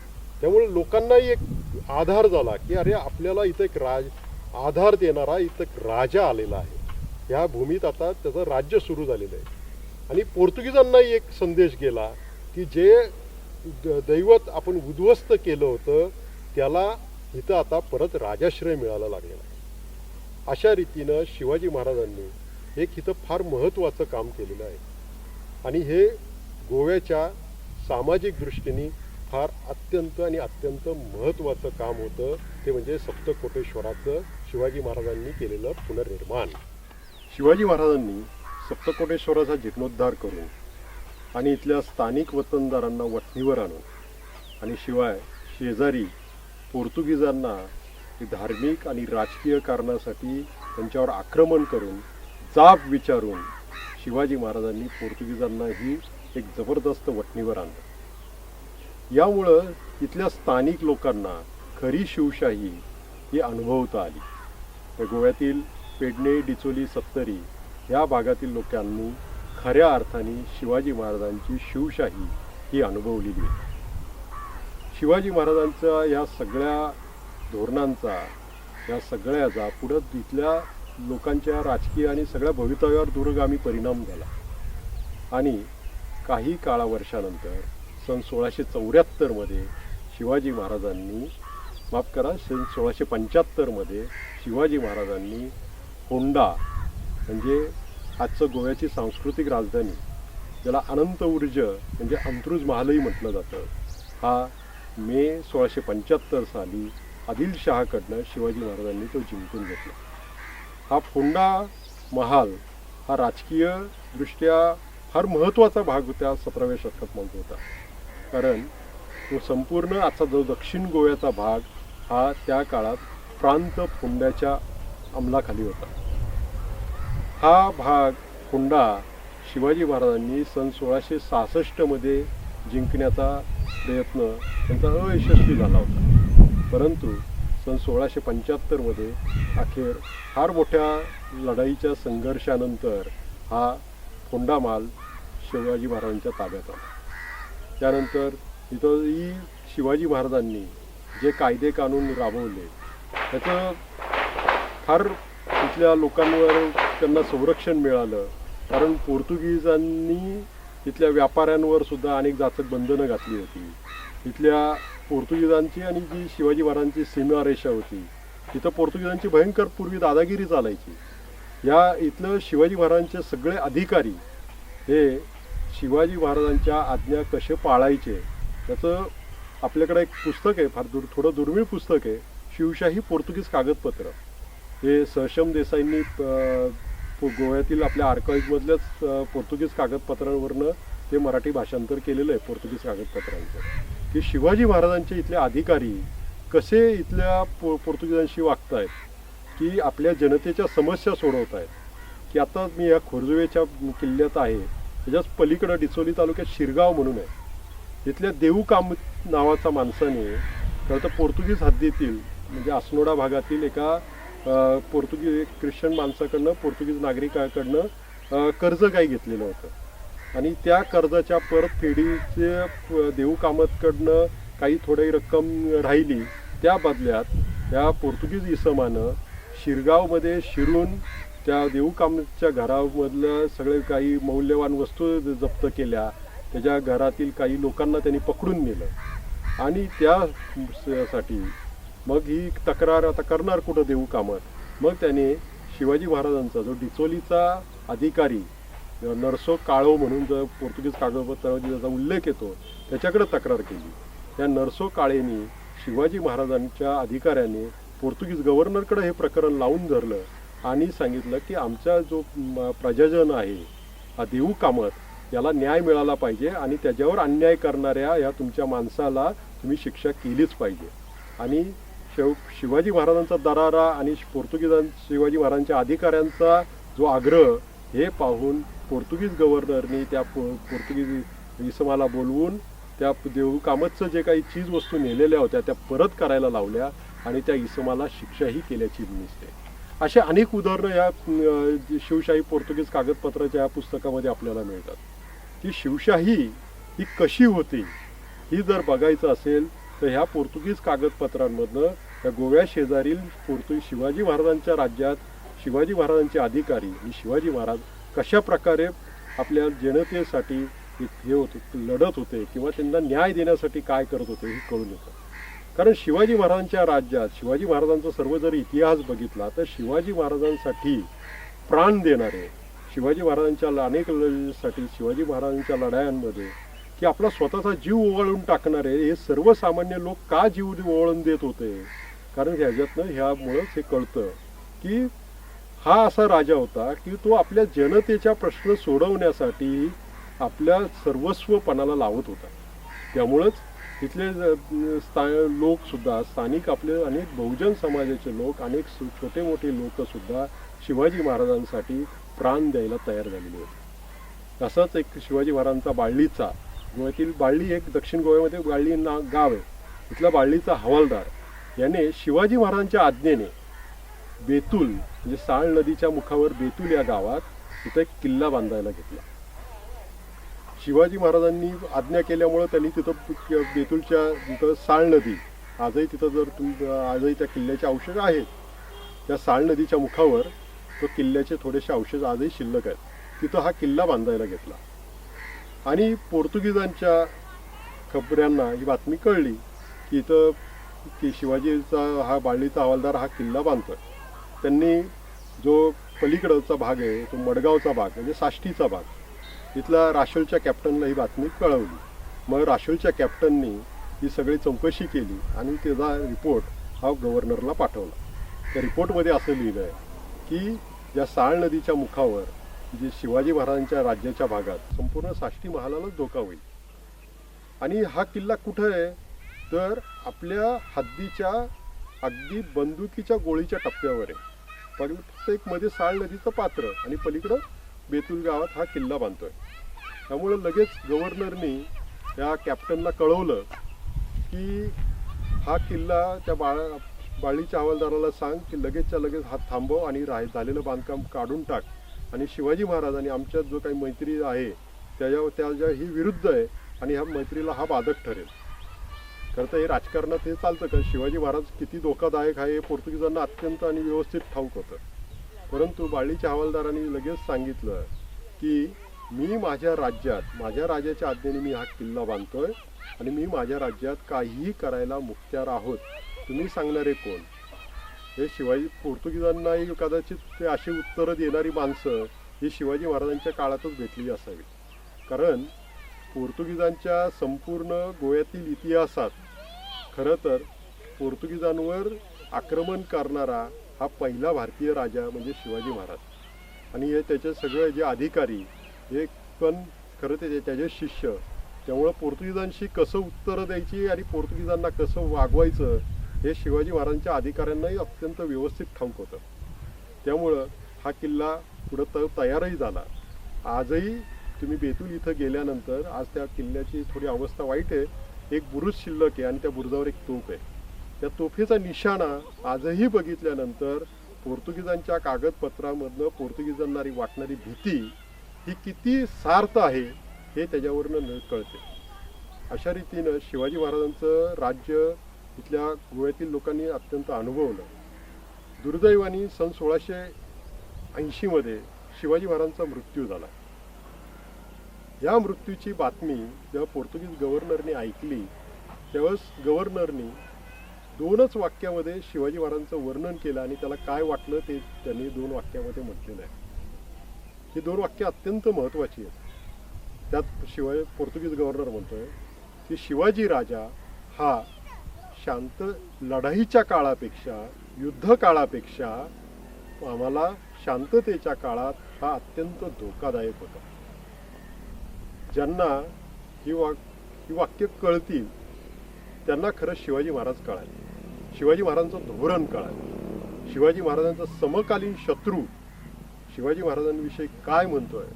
त्यामुळे लोकांनाही एक आधार झाला की अरे आपल्याला इथं एक आधार देणारा इथं एक राजा आलेला आहे, ह्या भूमीत आता त्याचं राज्य सुरू झालेलं आहे. आणि पोर्तुगीजांनाही एक संदेश गेला की जे दैवत आपण उद्ध्वस्त केलं होतं त्याला इथं आता परत राजाश्रय मिळायला लागलेला आहे. अशा रीतीनं शिवाजी महाराजांनी एक इथं फार महत्त्वाचं काम केलेलं आहे आणि हे गोव्याच्या सामाजिक दृष्टीने फार अत्यंत महत्त्वाचं काम होतं. ते म्हणजे सप्तकोटेश्वराचं शिवाजी महाराजांनी केलेलं पुनर्निर्माण. शिवाजी महाराजांनी सप्तकोटेश्वराचा जीर्णोद्धार करून आणि इथल्या स्थानिक वतनदारांना वठणीवर आणून आणि शिवाय शेजारी पोर्तुगीजांना धार्मिक आणि राजकीय कारणासाठी त्यांच्यावर आक्रमण करून जाब विचारून शिवाजी महाराजांनी पोर्तुगीजांनाही एक जबरदस्त वठणीवर आणलं. यामुळं इथल्या स्थानिक लोकांना खरी शिवशाही ही अनुभवता आली. तर गोव्यातील पेडणे, डिचोली, सत्तरी या भागातील लोकांनी खऱ्या अर्थाने शिवाजी महाराजांची शिवशाही ही अनुभवलेली आहे. शिवाजी महाराजांच्या या सगळ्या धोरणांचा, या सगळ्याचा पुढं तिथल्या लोकांच्या राजकीय आणि सगळ्या भवितव्यावर दूरगामी परिणाम झाला. आणि काही वर्षानंतर सन 1674 शिवाजी महाराजांनी, माफ करा, सन 1675 शिवाजी महाराजांनी फोंडा, म्हणजे आजचं गोव्याची सांस्कृतिक राजधानी, ज्याला अनंत ऊर्ज म्हणजे अंत्रुज महालही म्हटलं जातं, हा मे 1675 साली आदिलशहाकडनं शिवाजी महाराजांनी तो जिंकून घेतला. हा फोंडा महाल हा राजकीय दृष्ट्या फार महत्त्वाचा भाग त्या 17व्या शतकात मानत होता. कारण तो संपूर्ण आजचा जो दक्षिण गोव्याचा भाग हा त्या काळात प्रांत फोंड्याच्या अंमलाखाली होता. हा भाग फोंडा शिवाजी महाराजांनी सन 1666 जिंकण्याचा प्रयत्न त्यांचा अयशस्वी झाला होता. परंतु सन 1675 अखेर फार मोठ्या लढाईच्या संघर्षानंतर हा फोंडा माल शिवाजी महाराजांच्या ताब्यात आला. त्यानंतर इथंही शिवाजी महाराजांनी जे कायदे कानून राबवले त्याचं फार तिथल्या लोकांवर त्यांना संरक्षण मिळालं. कारण पोर्तुगीजांनी तिथल्या व्यापाऱ्यांवर सुद्धा अनेक जाचक बंधनं घातली होती. तिथल्या पोर्तुगीजांची आणि जी शिवाजी महाराजांची सीमारेषा होती तिथं पोर्तुगीजांची भयंकर पूर्वी दादागिरी चालायची. या इथलं शिवाजी महाराजांचे सगळे अधिकारी हे शिवाजी महाराजांच्या आज्ञा कसे पाळायचे त्याचं आपल्याकडे एक पुस्तक आहे, फार थोडं दुर्मिळ पुस्तक आहे, शिवशाही पोर्तुगीज कागदपत्र. हे सशम देसाईंनी गोव्यातील आपल्या आर्काईव्हमधल्याच पोर्तुगीज कागदपत्रांवरनं ते मराठी भाषांतर केलेलं आहे पोर्तुगीज कागदपत्रांचं, की शिवाजी महाराजांचे इथले अधिकारी कसे इथल्या पोर्तुगीजांशी वागत आहेत, की आपल्या जनतेच्या समस्या सोडवत आहेत. की आता मी या खोरजुवेच्या किल्ल्यात आहे, त्याच्याच पलीकडं डिचोली तालुक्यात शिरगाव म्हणून आहे. तिथल्या देऊ कामत नावाचा माणसाने खरं तर पोर्तुगीज हद्दीतील म्हणजे अस्नोडा भागातील एका पोर्तुगीज ख्रिश्चन माणसाकडनं, पोर्तुगीज नागरिकाकडनं कर्ज काही घेतलेलं होतं आणि त्या कर्जाच्या परतफेडीचे देऊ कामतकडनं काही थोडी रक्कम राहिली. त्या बदल्यात त्या पोर्तुगीज इसमानं शिरगावमध्ये शिरून त्या देऊ कामतच्या घरामधलं सगळे काही मौल्यवान वस्तू जप्त केल्या. त्याच्या घरातील काही लोकांना त्यांनी पकडून नेलं आणि त्यासाठी मग ही तक्रार आता करणार कुठं देऊ कामत. मग त्याने शिवाजी महाराजांचा जो डिचोलीचा अधिकारी नरसो काळो म्हणून जो पोर्तुगीज कागदपत्रामध्ये ज्याचा उल्लेख येतो त्याच्याकडे तक्रार केली. त्या नरसो काळेनी शिवाजी महाराजांच्या अधिकाऱ्याने पोर्तुगीज गव्हर्नरकडे हे प्रकरण लावून धरलं आणि सांगितलं की आमचा जो प्रजाजन आहे हा देऊ कामत याला न्याय मिळाला पाहिजे आणि त्याच्यावर अन्याय करणाऱ्या या तुमच्या माणसाला तुम्ही शिक्षा केलीच पाहिजे. आणि शिवाजी महाराजांचा दरारा आणि शिवाजी महाराजांच्या अधिकाऱ्यांचा जो आग्रह हे पाहून पोर्तुगीज गव्हर्नरनी त्या पोर्तुगीज इसमाला बोलवून त्या देऊ कामतचं जे काही चीज वस्तू नेलेल्या होत्या त्या परत करायला लावल्या आणि त्या इसमाला शिक्षाही केल्याची दिसते. अशा अनेक उदाहरणं या शिवशाही पोर्तुगीज कागदपत्राच्या या पुस्तकामध्ये आपल्याला मिळतात. की शिवशाही ही कशी होती ही जर बघायचं असेल तर ह्या पोर्तुगीज कागदपत्रांमधनं त्या गोव्या शेजारील शिवाजी महाराजांच्या राज्यात शिवाजी महाराजांचे अधिकारी आणि शिवाजी महाराज कशा प्रकारे आपल्या जनतेसाठी हे लढत होते किंवा त्यांना न्याय देण्यासाठी काय करत होते हे कळून येतं. कारण शिवाजी महाराजांच्या राज्यात शिवाजी महाराजांचा सर्व जर इतिहास बघितला तर शिवाजी महाराजांसाठी प्राण देणारे, शिवाजी महाराजांच्या अनेक लढाईसाठी शिवाजी महाराजांच्या लढायांमध्ये की आपला स्वतःचा जीव ओवाळून टाकणारे हे सर्वसामान्य लोक का जीव ओवाळून देत होते. कारण ह्याच्यातनं ह्यामुळंच हे कळतं की हा असा राजा होता की तो आपल्या जनतेच्या प्रश्न सोडवण्यासाठी आपल्या सर्वस्वपणाला लावत होता. त्यामुळंच तिथले लोकसुद्धा स्थानिक आपले अनेक बहुजन समाजाचे लोक, अनेक छोटे मोठे लोकसुद्धा शिवाजी महाराजांसाठी प्राण द्यायला तयार झालेले होते. तसाच एक शिवाजी महाराजांचा बाळलीचा, गोव्यातील बाळली एक दक्षिण गोव्यामध्ये बाळली गाव आहे, इथला बाळलीचा हवालदार याने शिवाजी महाराजांच्या आज्ञेने बेतूल म्हणजे साळ नदीच्या मुखावर बेतूल या गावात तिथे एक किल्ला बांधायला घेतला. शिवाजी महाराजांनी आज्ञा केल्यामुळं त्यांनी तिथं बेतूलच्या तिथं साळ नदी आजही तिथं आजही त्या किल्ल्याचे अवशेष आहेत. त्या साळ नदीच्या मुखावर तो किल्ल्याचे थोडेसे अवशेष आजही शिल्लक आहेत. तिथं हा किल्ला बांधायला घेतला आणि पोर्तुगीजांच्या खबऱ्यांना ही बातमी कळली की इथं की शिवाजीचा हा बाळलीचा हवालदार हा किल्ला बांधतोय. त्यांनी जो पलीकडचा भाग आहे तो मडगावचा भाग म्हणजे साष्टीचा भाग तिथला राशोलच्या कॅप्टनला ही बातमी कळवली. मग राशोलच्या कॅप्टननी ही सगळी चौकशी केली आणि त्याचा रिपोर्ट हा गव्हर्नरला पाठवला. त्या रिपोर्टमध्ये असं लिहिलं आहे की या साळ नदीच्या मुखावर जे शिवाजी महाराजांच्या राज्याच्या भागात संपूर्ण साष्टी महालालाच धोका होईल. आणि हा किल्ला कुठं आहे तर आपल्या हद्दीच्या अगदी बंदुकीच्या गोळीच्या टप्प्यावर आहे. प्रत्येक मध्ये साळ नदीचं पात्र आणि पलीकडं बेतूल गावात हा किल्ला बांधतोय. त्यामुळं लगेच गव्हर्नरनी या कॅप्टनला कळवलं की हा किल्ला त्या बाळलीच्या हवालदाराला सांग की लगेचच्या लगेच हात थांबव आणि झालेलं बांधकाम काढून टाक आणि शिवाजी महाराज आणि आमच्यात जो काही मैत्री आहे त्याच्या ही विरुद्ध आहे आणि ह्या मैत्रीला हा बाधक ठरेल. खरं तर हे राजकारणात हे चालतं का शिवाजी महाराज किती धोकादायक आहे हे पोर्तुगीजांना अत्यंत आणि व्यवस्थित ठाऊक होतं. परंतु बाळलीच्या हवालदारांनी लगेच सांगितलं की मी माझ्या राज्यात माझ्या राजाच्या आज्ञेने मी हा किल्ला बांधतोय आणि मी माझ्या राज्यात काहीही करायला मुक्त्यार आहोत. तुम्ही सांगणारे कोण? हे शिवाजी पोर्तुगीजांनाही कदाचित ते अशी उत्तरं देणारी माणसं ही शिवाजी महाराजांच्या काळातच भेटली असावी. कारण पोर्तुगीजांच्या संपूर्ण गोव्यातील इतिहासात खरं तर पोर्तुगीजांवर आक्रमण करणारा हा पहिला भारतीय राजा म्हणजे शिवाजी महाराज आणि हे त्याचे सगळे जे अधिकारी हे पण खरं ते त्याचे शिष्य. त्यामुळं पोर्तुगीजांशी कसं उत्तरं द्यायची आणि पोर्तुगीजांना कसं वागवायचं हे शिवाजी महाराजांच्या अधिकाऱ्यांनाही अत्यंत व्यवस्थित ठाऊक होतं. त्यामुळं हा किल्ला पुढं तयारही झाला. आजही तुम्ही बेतूल इथं गेल्यानंतर आज त्या किल्ल्याची थोडी अवस्था वाईट आहे. एक बुरुज शिल्लक आहे आणि त्या बुरुजावर एक तोफ आहे. त्या तोफेचा निशाणा आजही बघितल्यानंतर पोर्तुगीजांच्या कागदपत्रामधनं पोर्तुगीजांना वाटणारी भीती ही किती सार्थ आहे हे त्याच्यावरनं कळते. अशा रीतीनं शिवाजी महाराजांचं राज्य इथल्या गोव्यातील लोकांनी अत्यंत अनुभवलं. दुर्दैवाने सन 1680 शिवाजी महाराजांचा मृत्यू झाला. या मृत्यूची बातमी जेव्हा पोर्तुगीज गव्हर्नरने ऐकली त्यावेळेस गव्हर्नरनी 2च वाक्यामध्ये शिवाजी महाराजांचं वर्णन केलं आणि त्याला काय वाटलं ते त्यांनी 2 वाक्यामध्ये म्हटलेलं आहे. ही 2 वाक्य अत्यंत महत्त्वाची आहेत. त्यात पोर्तुगीज गव्हर्नर म्हणतोय की शिवाजी राजा हा शांत लढाईच्या काळापेक्षा युद्ध काळापेक्षा आम्हाला शांततेच्या काळात हा अत्यंत धोकादायक होता. ज्यांना ही वाक्य कळतील त्यांना खरं शिवाजी महाराज कळाले. शिवाजी महाराजांचं धोरण कळालं. शिवाजी महाराजांचा समकालीन शत्रू शिवाजी महाराजांविषयी काय म्हणतोय.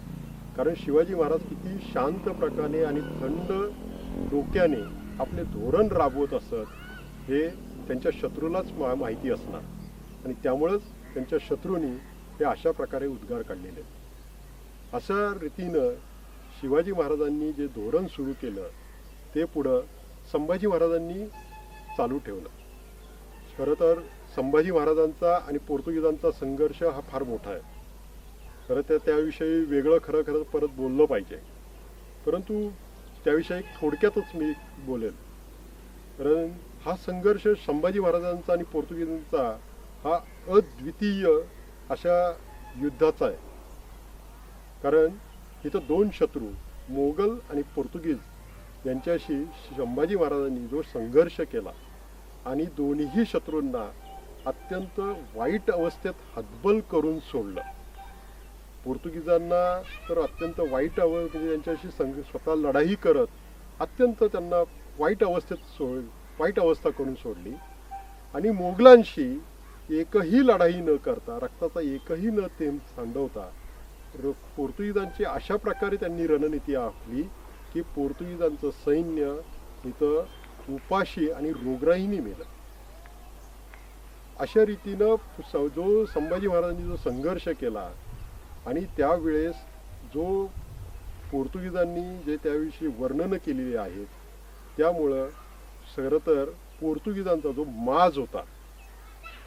कारण शिवाजी महाराज किती शांत प्रकारे आणि थंड डोक्याने आपले धोरण राबवत असत हे त्यांच्या शत्रूलाच माहिती असणार आणि त्यामुळंच त्यांच्या शत्रूंनी हे अशा प्रकारे उद्गार काढलेले. अशा रीतीनं शिवाजी महाराजांनी जे धोरण सुरू केलं ते पुढं संभाजी महाराजांनी चालू ठेवलं. खरं तर संभाजी महाराजांचा आणि पोर्तुगीजांचा संघर्ष हा फार मोठा आहे. खरं तर त्याविषयी वेगळं खरं परत बोललं पाहिजे. परंतु त्याविषयी थोडक्यातच मी बोलेल. कारण हा संघर्ष संभाजी महाराजांचा आणि पोर्तुगीजांचा हा अद्वितीय अशा युद्धाचा आहे. कारण इथं 2 शत्रू मोगल आणि पोर्तुगीज यांच्याशी संभाजी महाराजांनी जो संघर्ष केला आणि दोन्ही शत्रूंना अत्यंत वाईट अवस्थेत हतबल करून सोडलं. पोर्तुगीजांना तर अत्यंत वाईट म्हणजे त्यांच्याशी स्वतः लढाई करत अत्यंत त्यांना वाईट अवस्था करून सोडली आणि मोगलांशी एकही लढाई न करता रक्ताचा एकही न थेंब सांडवता पोर्तुगीजांची अशा प्रकारे त्यांनी रणनीती आखली की पोर्तुगीजांचं सैन्य इथं उपाशी आणि रोगराईने मेलं. अशा रीतीनं जो संभाजी महाराजांनी जो संघर्ष केला आणि त्यावेळेस जो पोर्तुगीजांनी जे त्याविषयी वर्णनं केलेली आहेत त्यामुळं खरं तर पोर्तुगीजांचा जो माज होता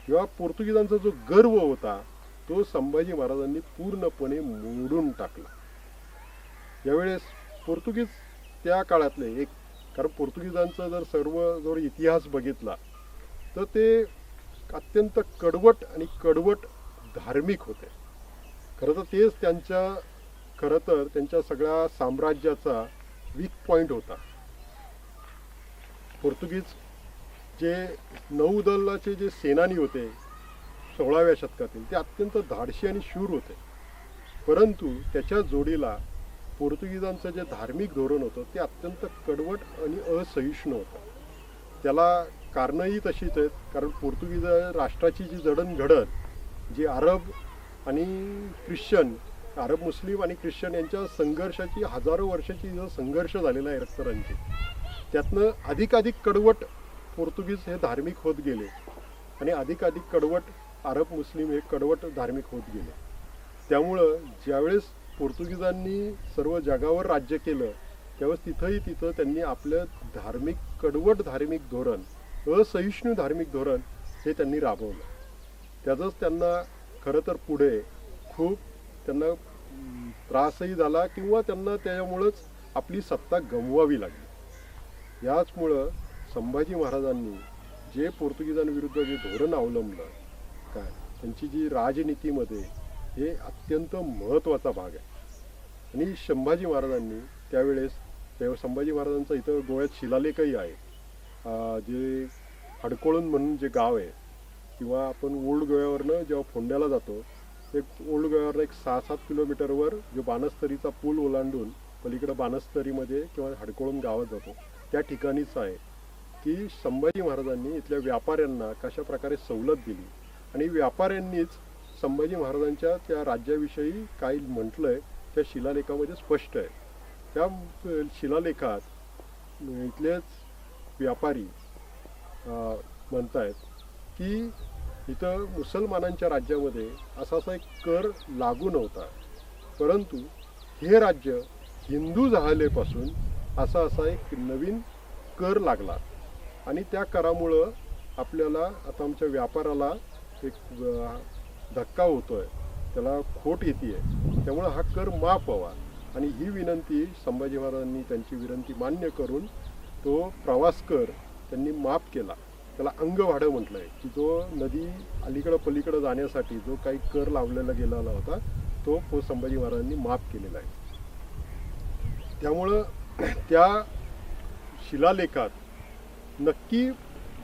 किंवा पोर्तुगीजांचा जो गर्व होता तो संभाजी महाराजांनी पूर्णपणे मोडून टाकला. यावेळेस पोर्तुगीज त्या काळातले एक, कारण पोर्तुगीजांचा जर जर इतिहास बघितला तर ते अत्यंत कडवट आणि कडवट धार्मिक होते. खरं तर तेच त्यांच्या सगळ्या साम्राज्याचा वीक पॉइंट होता. पोर्तुगीज जे नौदलाचे जे सेनानी होते 16व्या शतकातील ते अत्यंत धाडशी आणि शूर होते, परंतु त्याच्या जोडीला पोर्तुगीजांचं जे धार्मिक धोरण होतं ते अत्यंत कडवट आणि असहिष्णू होतं. त्याला कारणंही तशीच आहेत, कारण पोर्तुगीज राष्ट्राची जी जडणघडण जी अरब आणि ख्रिश्चन, अरब मुस्लिम आणि ख्रिश्चन यांच्या संघर्षाची हजारो वर्षाची जो संघर्ष झालेला आहे रक्तरंजित, त्यातनं अधिकाधिक कडवट पोर्तुगीज हे धार्मिक होत गेले आणि अधिकाधिक कडवट अरब मुस्लिम हे कडवट धार्मिक होत गेले. त्यामुळं ज्यावेळेस पोर्तुगीजांनी सर्व जगावर राज्य केलं त्यावेळेस तिथं त्यांनी आपलं कडवट धार्मिक धोरण, असहिष्णू धार्मिक धोरण हे त्यांनी राबवलं. त्याचंच त्यांना खरं तर पुढे खूप त्यांना त्रासही झाला किंवा त्यांना त्यामुळंच आपली सत्ता गमवावी लागली. याचमुळं संभाजी महाराजांनी जे पोर्तुगीजांविरुद्ध जे धोरण अवलंबलं काय, त्यांची जी राजनीतीमध्ये हे अत्यंत महत्त्वाचा भाग आहे. आणि संभाजी महाराजांनी त्यावेळेस संभाजी महाराजांचा इथं गोव्यात शिलालेखही आहे, जे हडकोळण म्हणून जे गाव आहे किंवा आपण ओल्ड गोव्यावरनं जेव्हा फोंड्याला जातो ते ओल्ड गोव्यावरनं एक 6-7 किलोमीटरवर जो बाणस्तरीचा पूल ओलांडून पलीकडं बाणस्तरीमध्ये किंवा हडकोळण गावात जातो त्या ठिकाणीच आहे की संभाजी महाराजांनी इथल्या व्यापाऱ्यांना कशा प्रकारे सवलत दिली आणि व्यापाऱ्यांनीच संभाजी महाराजांच्या त्या राज्याविषयी काही म्हटलंय त्या शिलालेखामध्ये स्पष्ट आहे. त्या शिलालेखात इथलेच व्यापारी म्हणतायत की इथं मुसलमानांच्या राज्यामध्ये असा एक कर लागू नव्हता, परंतु हे राज्य हिंदू झाल्यापासून असा एक नवीन कर लागला आणि त्या करामुळं आपल्याला आता आमच्या व्यापाराला एक धक्का होतोय, त्याला खोट येते, त्यामुळं हा कर माफ व्हावा. आणि ही विनंती संभाजी महाराजांनी त्यांची विनंती मान्य करून तो प्रवास कर त्यांनी माफ केला. त्याला अंगभाडं म्हटलं आहे की जो नदी अलीकडं पलीकडं जाण्यासाठी जो काही कर लावलेला गेलेला होता तो संभाजी महाराजांनी माफ केलेला आहे. त्यामुळं त्या शिलालेखात नक्की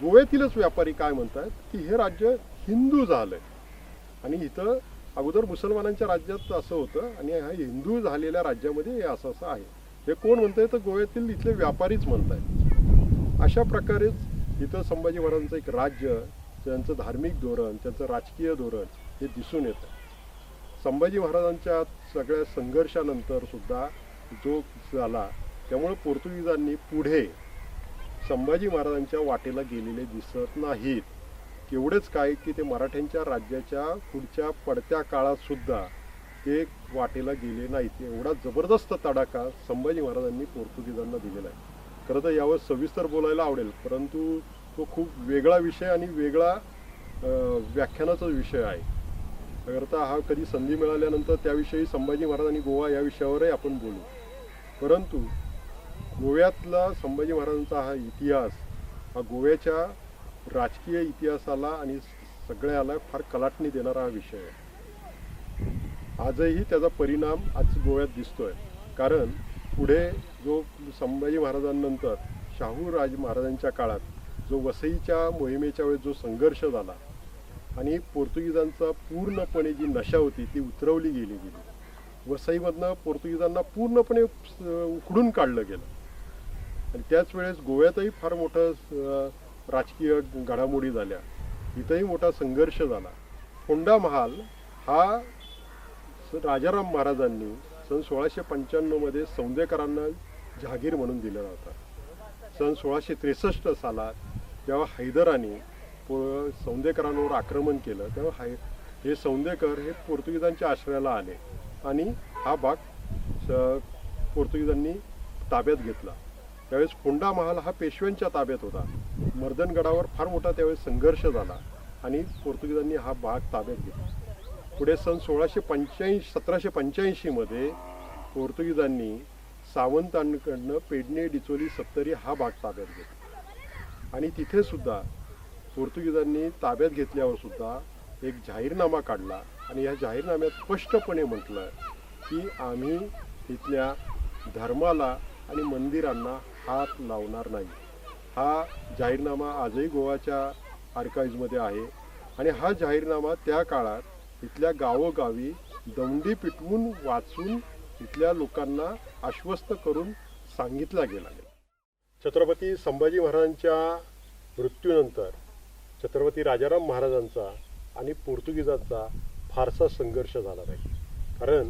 गोव्यातीलच व्यापारी काय म्हणतात की हे राज्य हिंदू झालंय आणि इथं अगोदर मुसलमानांच्या राज्यात असं होतं आणि ह्या हिंदू झालेल्या राज्यामध्ये हे असं आहे. हे कोण म्हणतंय तर गोव्यातील इथले व्यापारीच म्हणतायत. अशा प्रकारेच इथं संभाजी महाराजांचं एक राज्य, त्यांचं धार्मिक धोरण, त्यांचं राजकीय धोरण हे दिसून येतं. संभाजी महाराजांच्या सगळ्या संघर्षानंतर सुद्धा जो झाला त्यामुळे पोर्तुगीजांनी पुढे संभाजी महाराजांच्या वाटेला गेलेले दिसत नाहीत. एवढेच काय की ते मराठ्यांच्या राज्याच्या पुढच्या पडत्या काळात सुद्धा ते वाटेला गेले नाहीत. एवढा जबरदस्त तडाखा संभाजी महाराजांनी पोर्तुगीजांना दिलेला आहे. खरं तर यावर सविस्तर बोलायला आवडेल, परंतु तो खूप वेगळा विषय आणि वेगळा व्याख्यानाचा विषय आहे. खरं तर हा कधी संधी मिळाल्यानंतर त्याविषयी संभाजी महाराज आणि गोवा या विषयावरही आपण बोलू. परंतु गोव्यातला संभाजी महाराजांचा हा इतिहास हा गोव्याच्या राजकीय इतिहासाला आणि सगळ्याला फार कलाटणी देणारा हा विषय आहे. आजही त्याचा परिणाम आज गोव्यात दिसतोय, कारण पुढे जो संभाजी महाराजांनंतर शाहू महाराजांच्या काळात जो वसईच्या मोहिमेच्या वेळेस जो संघर्ष झाला आणि पोर्तुगीजांचा पूर्णपणे जी नशा होती ती उतरवली गेली. वसईमधनं पोर्तुगीजांना पूर्णपणे उखडून काढलं गेलं आणि त्याच वेळेस गोव्यातही फार मोठं राजकीय घडामोडी झाल्या. इथंही मोठा संघर्ष झाला. फोंडा महाल हा राजाराम महाराजांनी सन 1695 सौंदेकरांना जहागीर म्हणून दिलेला होता. सन 1663 सालात जेव्हा हैदराने सौंदेकरांवर आक्रमण केलं तेव्हा हे सौंदेकर हे पोर्तुगीजांच्या आश्रयाला आले आणि हा भाग पोर्तुगीजांनी ताब्यात घेतला. त्यावेळेस फोंडा महाल हा पेशव्यांच्या ताब्यात होता. मर्दनगडावर फार मोठा त्यावेळेस संघर्ष झाला आणि पोर्तुगीजांनी हा भाग ताब्यात घेतला. पुढे सन 1785 पोर्तुगीजांनी सावंतांकडनं पेडणे डिचोली सत्तरी हा भाग ताब्यात घेतला आणि तिथे सुद्धा पोर्तुगीजांनी ताब्यात घेतल्यावर सुद्धा एक जाहीरनामा काढला आणि या जाहीरनाम्यात स्पष्टपणे म्हटलं की आम्ही इथल्या धर्माला आणि मंदिरांना हात लावणार नाही. हा जाहीरनामा आजही गोवाच्या आर्काइव्हमध्ये आहे आणि हा जाहीरनामा त्या काळात इथल्या गावोगावी दौंडी पिटवून वाचून इथल्या लोकांना आश्वस्त करून सांगितला गेला. छत्रपती संभाजी महाराजांच्या मृत्यूनंतर छत्रपती राजाराम महाराजांचा आणि पोर्तुगीजांचा फारसा संघर्ष झाला नाही. कारण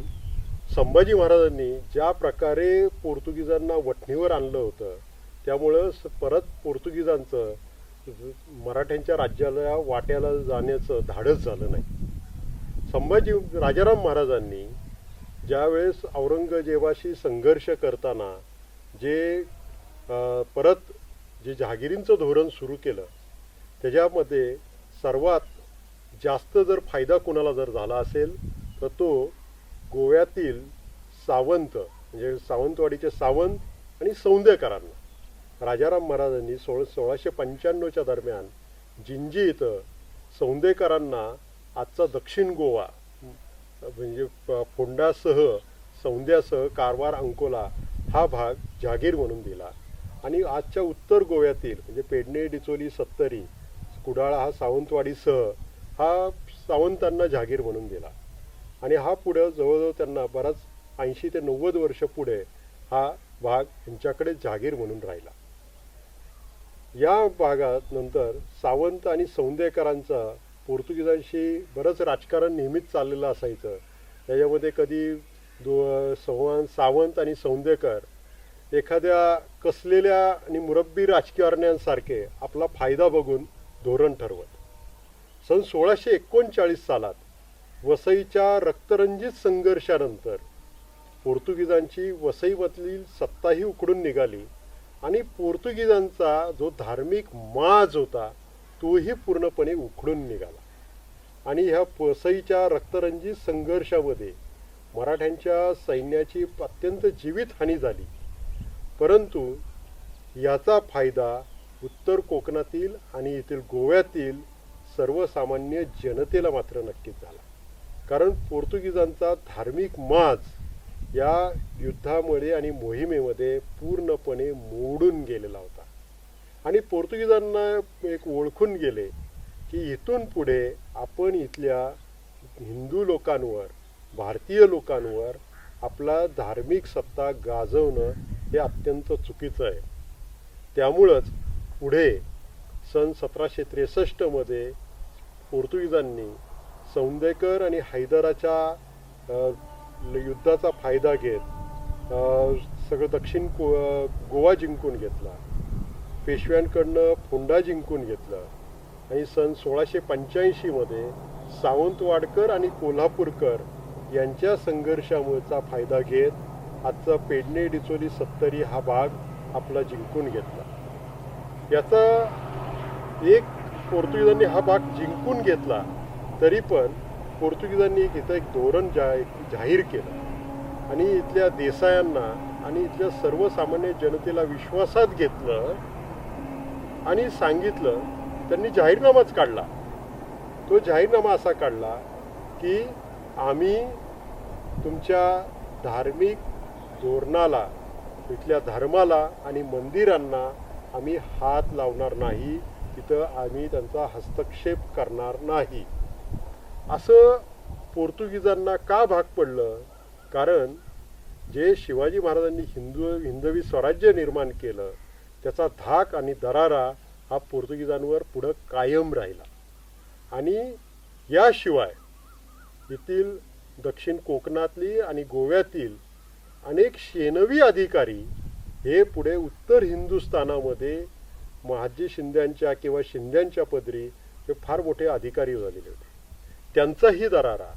संभाजी महाराजांनी ज्या प्रकारे पोर्तुगीजांना वठणीवर आणलं होतं त्यामुळं परत पोर्तुगीजांचं मराठ्यांच्या राज्याला वाट्याला जाण्याचं धाडस झालं नाही. राजाराम महाराजांनी ज्यावेळेस औरंगजेबाशी संघर्ष करताना जे परत जे जहागिरींचं धोरण सुरू केलं त्याच्यामध्ये सर्वात जास्त जर फायदा कोणाला जर झाला असेल तर तो गोव्यातील सावंत म्हणजे सावंतवाडीचे सावंत आणि सौंदेकरांना. राजाराम महाराजांनी 1695च्या दरम्यान जिंजी इथं सौंदेकरांना आजचा दक्षिण गोवा म्हणजे फोंडासह सौंद्यासह कारवार अंकोला हा भाग जहागीर म्हणून दिला आणि आजच्या उत्तर गोव्यातील म्हणजे पेडणे डिचोली सत्तरी कुडाळ हा सावंतवाडीसह हा सावंतांना जहागीर म्हणून दिला आणि हा पुढं जवळजवळ त्यांना बराच 80 ते 90 वर्ष पुढे हा भाग यांच्याकडे जहागीर म्हणून राहिला. या भागात नंतर सावंत आणि सौंदेकरांचा पोर्तुगीजांशी बरंच राजकारण नेहमीच चाललेलं असायचं. त्याच्यामध्ये कधी सावंत आणि सौंदेकर एखाद्या कसलेल्या आणि मुरब्बी राजकारण्यांसारखे आपला फायदा बघून धोरण ठरवत. सन 1639 सालात वसईच्या रक्तरंजित संघर्षानंतर पोर्तुगीजांची वसईमधील सत्ताही उखडून निघाली आणि पोर्तुगीजांचा जो धार्मिक माज होता तोही पूर्णपणे उखडून निघाला आणि ह्या वसईच्या रक्तरंजित संघर्षामध्ये मराठ्यांच्या सैन्याची अत्यंत जीवितहानी झाली. परंतु याचा फायदा उत्तर कोकणातील आणि येथील गोव्यातील सर्वसामान्य जनतेला मात्र नक्कीच झाला. कारण पोर्तुगीजांचा धार्मिक माज या युद्धामुळे आणि मोहिमेमध्ये पूर्णपणे मोडून गेलेला होता आणि पोर्तुगीजांना एक ओळखून गेले की इथून पुढे आपण इथल्या हिंदू लोकांवर भारतीय लोकांवर आपला धार्मिक सत्ता गाजवणं हे अत्यंत चुकीचं आहे. त्यामुळंच पुढे सन 1763 पोर्तुगीजांनी सौंदेकर आणि हैदराच्या युद्धाचा फायदा घेत सगळं दक्षिण गोवा जिंकून घेतला. पेशव्यांकडनं फोंडा जिंकून घेतला आणि सन 1685 सावंतवाडकर आणि कोल्हापूरकर यांच्या संघर्षामुळेचा फायदा घेत आजचा पेडणे डिचोली सत्तरी हा भाग आपला जिंकून घेतला. याचा एक पोर्तुगीजांनी हा भाग जिंकून घेतला तरी पण पोर्तुगीजांनी इथं एक धोरण जाहीर केलं आणि इथल्या देसायांना आणि इथल्या सर्वसामान्य जनतेला विश्वासात घेतलं आणि सांगितलं. त्यांनी जाहीरनामाच काढला. तो जाहीरनामा असा काढला की आम्ही तुमच्या धार्मिक धोरणाला इथल्या धर्माला आणि मंदिरांना आम्ही हात लावणार नाही, तिथं आम्ही त्यांचा हस्तक्षेप करणार नाही. असं पोर्तुगीजांना का भाग पडलं? कारण जे शिवाजी महाराजांनी हिंदवी स्वराज्य निर्माण केलं त्याचा धाक आणि दरारा हा पोर्तुगीजांवर पुढं कायम राहिला आणि याशिवाय येथील दक्षिण कोकणातली आणि गोव्यातील अनेक शेनवी अधिकारी हे पुढे उत्तर हिंदुस्थानामध्ये महाजी शिंद्यांच्या किंवा शिंद्यांच्या पदरी हे फार मोठे अधिकारी झालेले होते. त्यांचाही दरारा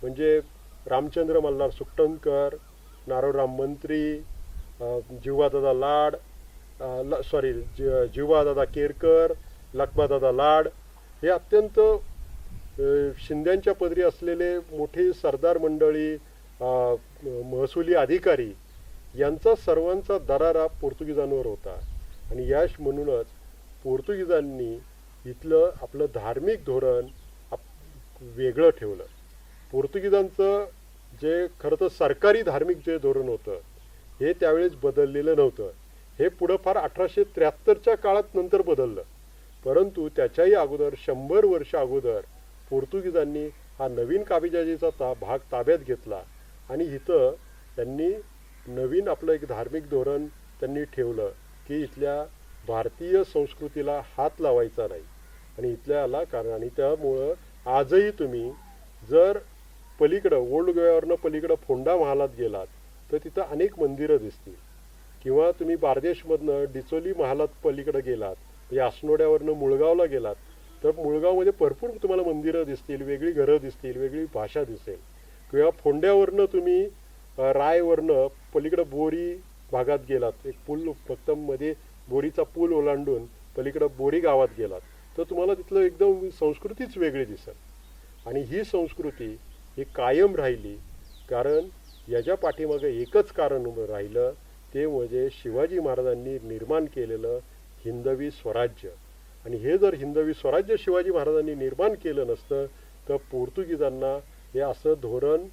म्हणजे रामचंद्र मल्हार सुट्टणकर, नारोराम मंत्री, जीवादादा लाड, जीवादादा केरकर, लखमादादा लाड हे अत्यंत शिंद्यांच्या पदरी असलेले मोठी सरदार मंडळी, महसुली अधिकारी यांचा सर्वांचा दरारा पोर्तुगीजांवर होता. आणि याच म्हणूनच पोर्तुगीजांनी इथलं आपलं धार्मिक धोरण वेगळं ठेवलं. पोर्तुगीजांचं जे खरं तर सरकारी धार्मिक जे धोरण होतं हे त्यावेळेस बदललेलं नव्हतं. हे पुढं फार 1873च्या काळात नंतर बदललं. परंतु त्याच्याही अगोदर 100 वर्ष अगोदर पोर्तुगीजांनी हा नवीन काबीजाजीचा भाग ताब्यात घेतला आणि इथं त्यांनी नवीन आपलं एक धार्मिक धोरण त्यांनी ठेवलं की इथल्या भारतीय संस्कृतीला हात लावायचा नाही. आणि इथल्याला कारण आणि त्यामुळं आजही तुम्ही जर पलीकडं ओल्ड गोव्यावरनं पलीकडं फोंडा महालात गेलात तर तिथं अनेक मंदिरं दिसतील. किंवा तुम्ही बारदेशमधनं डिचोली महालात पलीकडं गेलात, म्हणजे आसनोड्यावरनं मुळगावला गेलात तर मुळगावमध्ये भरपूर तुम्हाला मंदिरं दिसतील, वेगळी घरं दिसतील, वेगळी भाषा दिसेल. किंवा फोंड्यावरनं तुम्ही रायवरनं पलीकडं बोरी भागात गेलात, एक पूल फक्त मध्ये बोरीचा पूल ओलांडून पलीकडं बोरी गावात गेलात तर तुम्हाला तिथलं एकदम संस्कृतीच वेगळी दिसेल. आणि ही संस्कृती ही कायम राहिली कारण याच्या पाठीमागे एकच कारण उभं राहिलं, ते म्हणजे शिवाजी महाराजांनी निर्माण केलेलं हिंदवी स्वराज्य. आणि हे जर हिंदवी स्वराज्य शिवाजी महाराजांनी निर्माण केलं नसतं तर पोर्तुगीजांना हे असं धोरण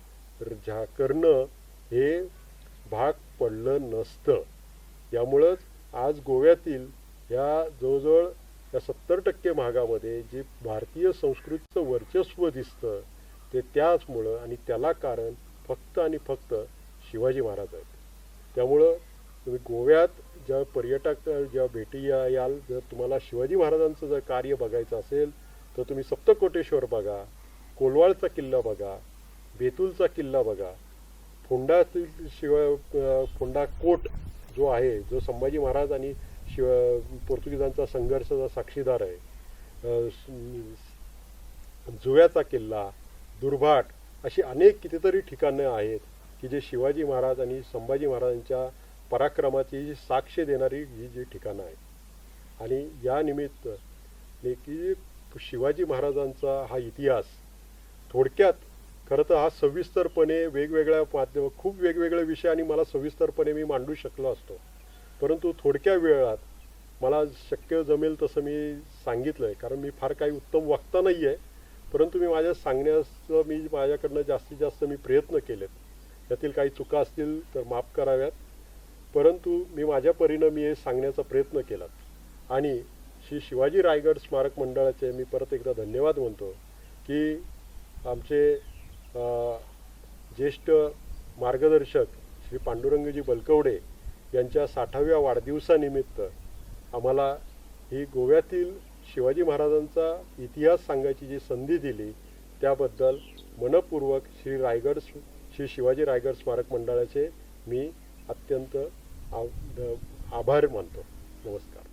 करणं हे भाग पडलं नसतं. यामुळंच आज गोव्यातील या जवळजवळ या 70% भागामध्ये जे भारतीय संस्कृतीचं वर्चस्व दिसतं ते त्याचमुळं आणि त्याला कारण फक्त आणि फक्त शिवाजी महाराज आहेत. त्यामुळं तुम्ही गोव्यात ज्या पर्यटक ज्या भेटी याल, जर तुम्हाला शिवाजी महाराजांचं जर कार्य बघायचं असेल तर तुम्ही सप्तकोटेश्वर बघा, कोलवाळचा किल्ला बघा, बेतूलचा किल्ला बघा, फोंडातील फोंडा कोट जो आहे, जो संभाजी महाराज आणि पोर्तुगीजांचा संघर्षाचा साक्षीदार आहे, जुव्याचा किल्ला, दुर्भाट, अशी अनेक कितीतरी ठिकाणं आहेत की जे शिवाजी महाराज आणि संभाजी महाराजांच्या पराक्रमाची साक्ष देणारी ही जी ठिकाणं आहेत. आणि या निमित्त की शिवाजी महाराजांचा हा इतिहास थोडक्यात खरं तर हा सविस्तरपणे वेगवेगळ्या माध्यम खूप वेगवेगळे विषय आणि मला सविस्तरपणे मी मांडू शकलो असतो, परंतु थोडक्या वेळात मला शक्य जमेल तसं मी सांगितलं आहे. कारण मी फार काही उत्तम वक्ता नाही आहे, परंतु मी माझ्या सांगण्याचं मी माझ्याकडनं जास्तीत जास्त मी प्रयत्न केलेत. यातील काही चुका असतील तर माफ कराव्यात, परंतु मी माझ्या परीनं मी हे सांगण्याचा प्रयत्न केला. आणि श्री शिवाजी रायगड स्मारक मंडळाचे मी परत एकदा धन्यवाद म्हणतो की आमचे ज्येष्ठ मार्गदर्शक श्री पांडुरंगजी बलकवडे यांच्या 60व्या वाढदिवसानिमित्त आम्हाला ही गोव्यातील शिवाजी महाराजांचा इतिहास सांगायची जी संधी दिली त्याबद्दल मनपूर्वक श्री शिवाजी रायगड स्मारक मंडळाचे मी अत्यंत आभार मानतो. नमस्कार.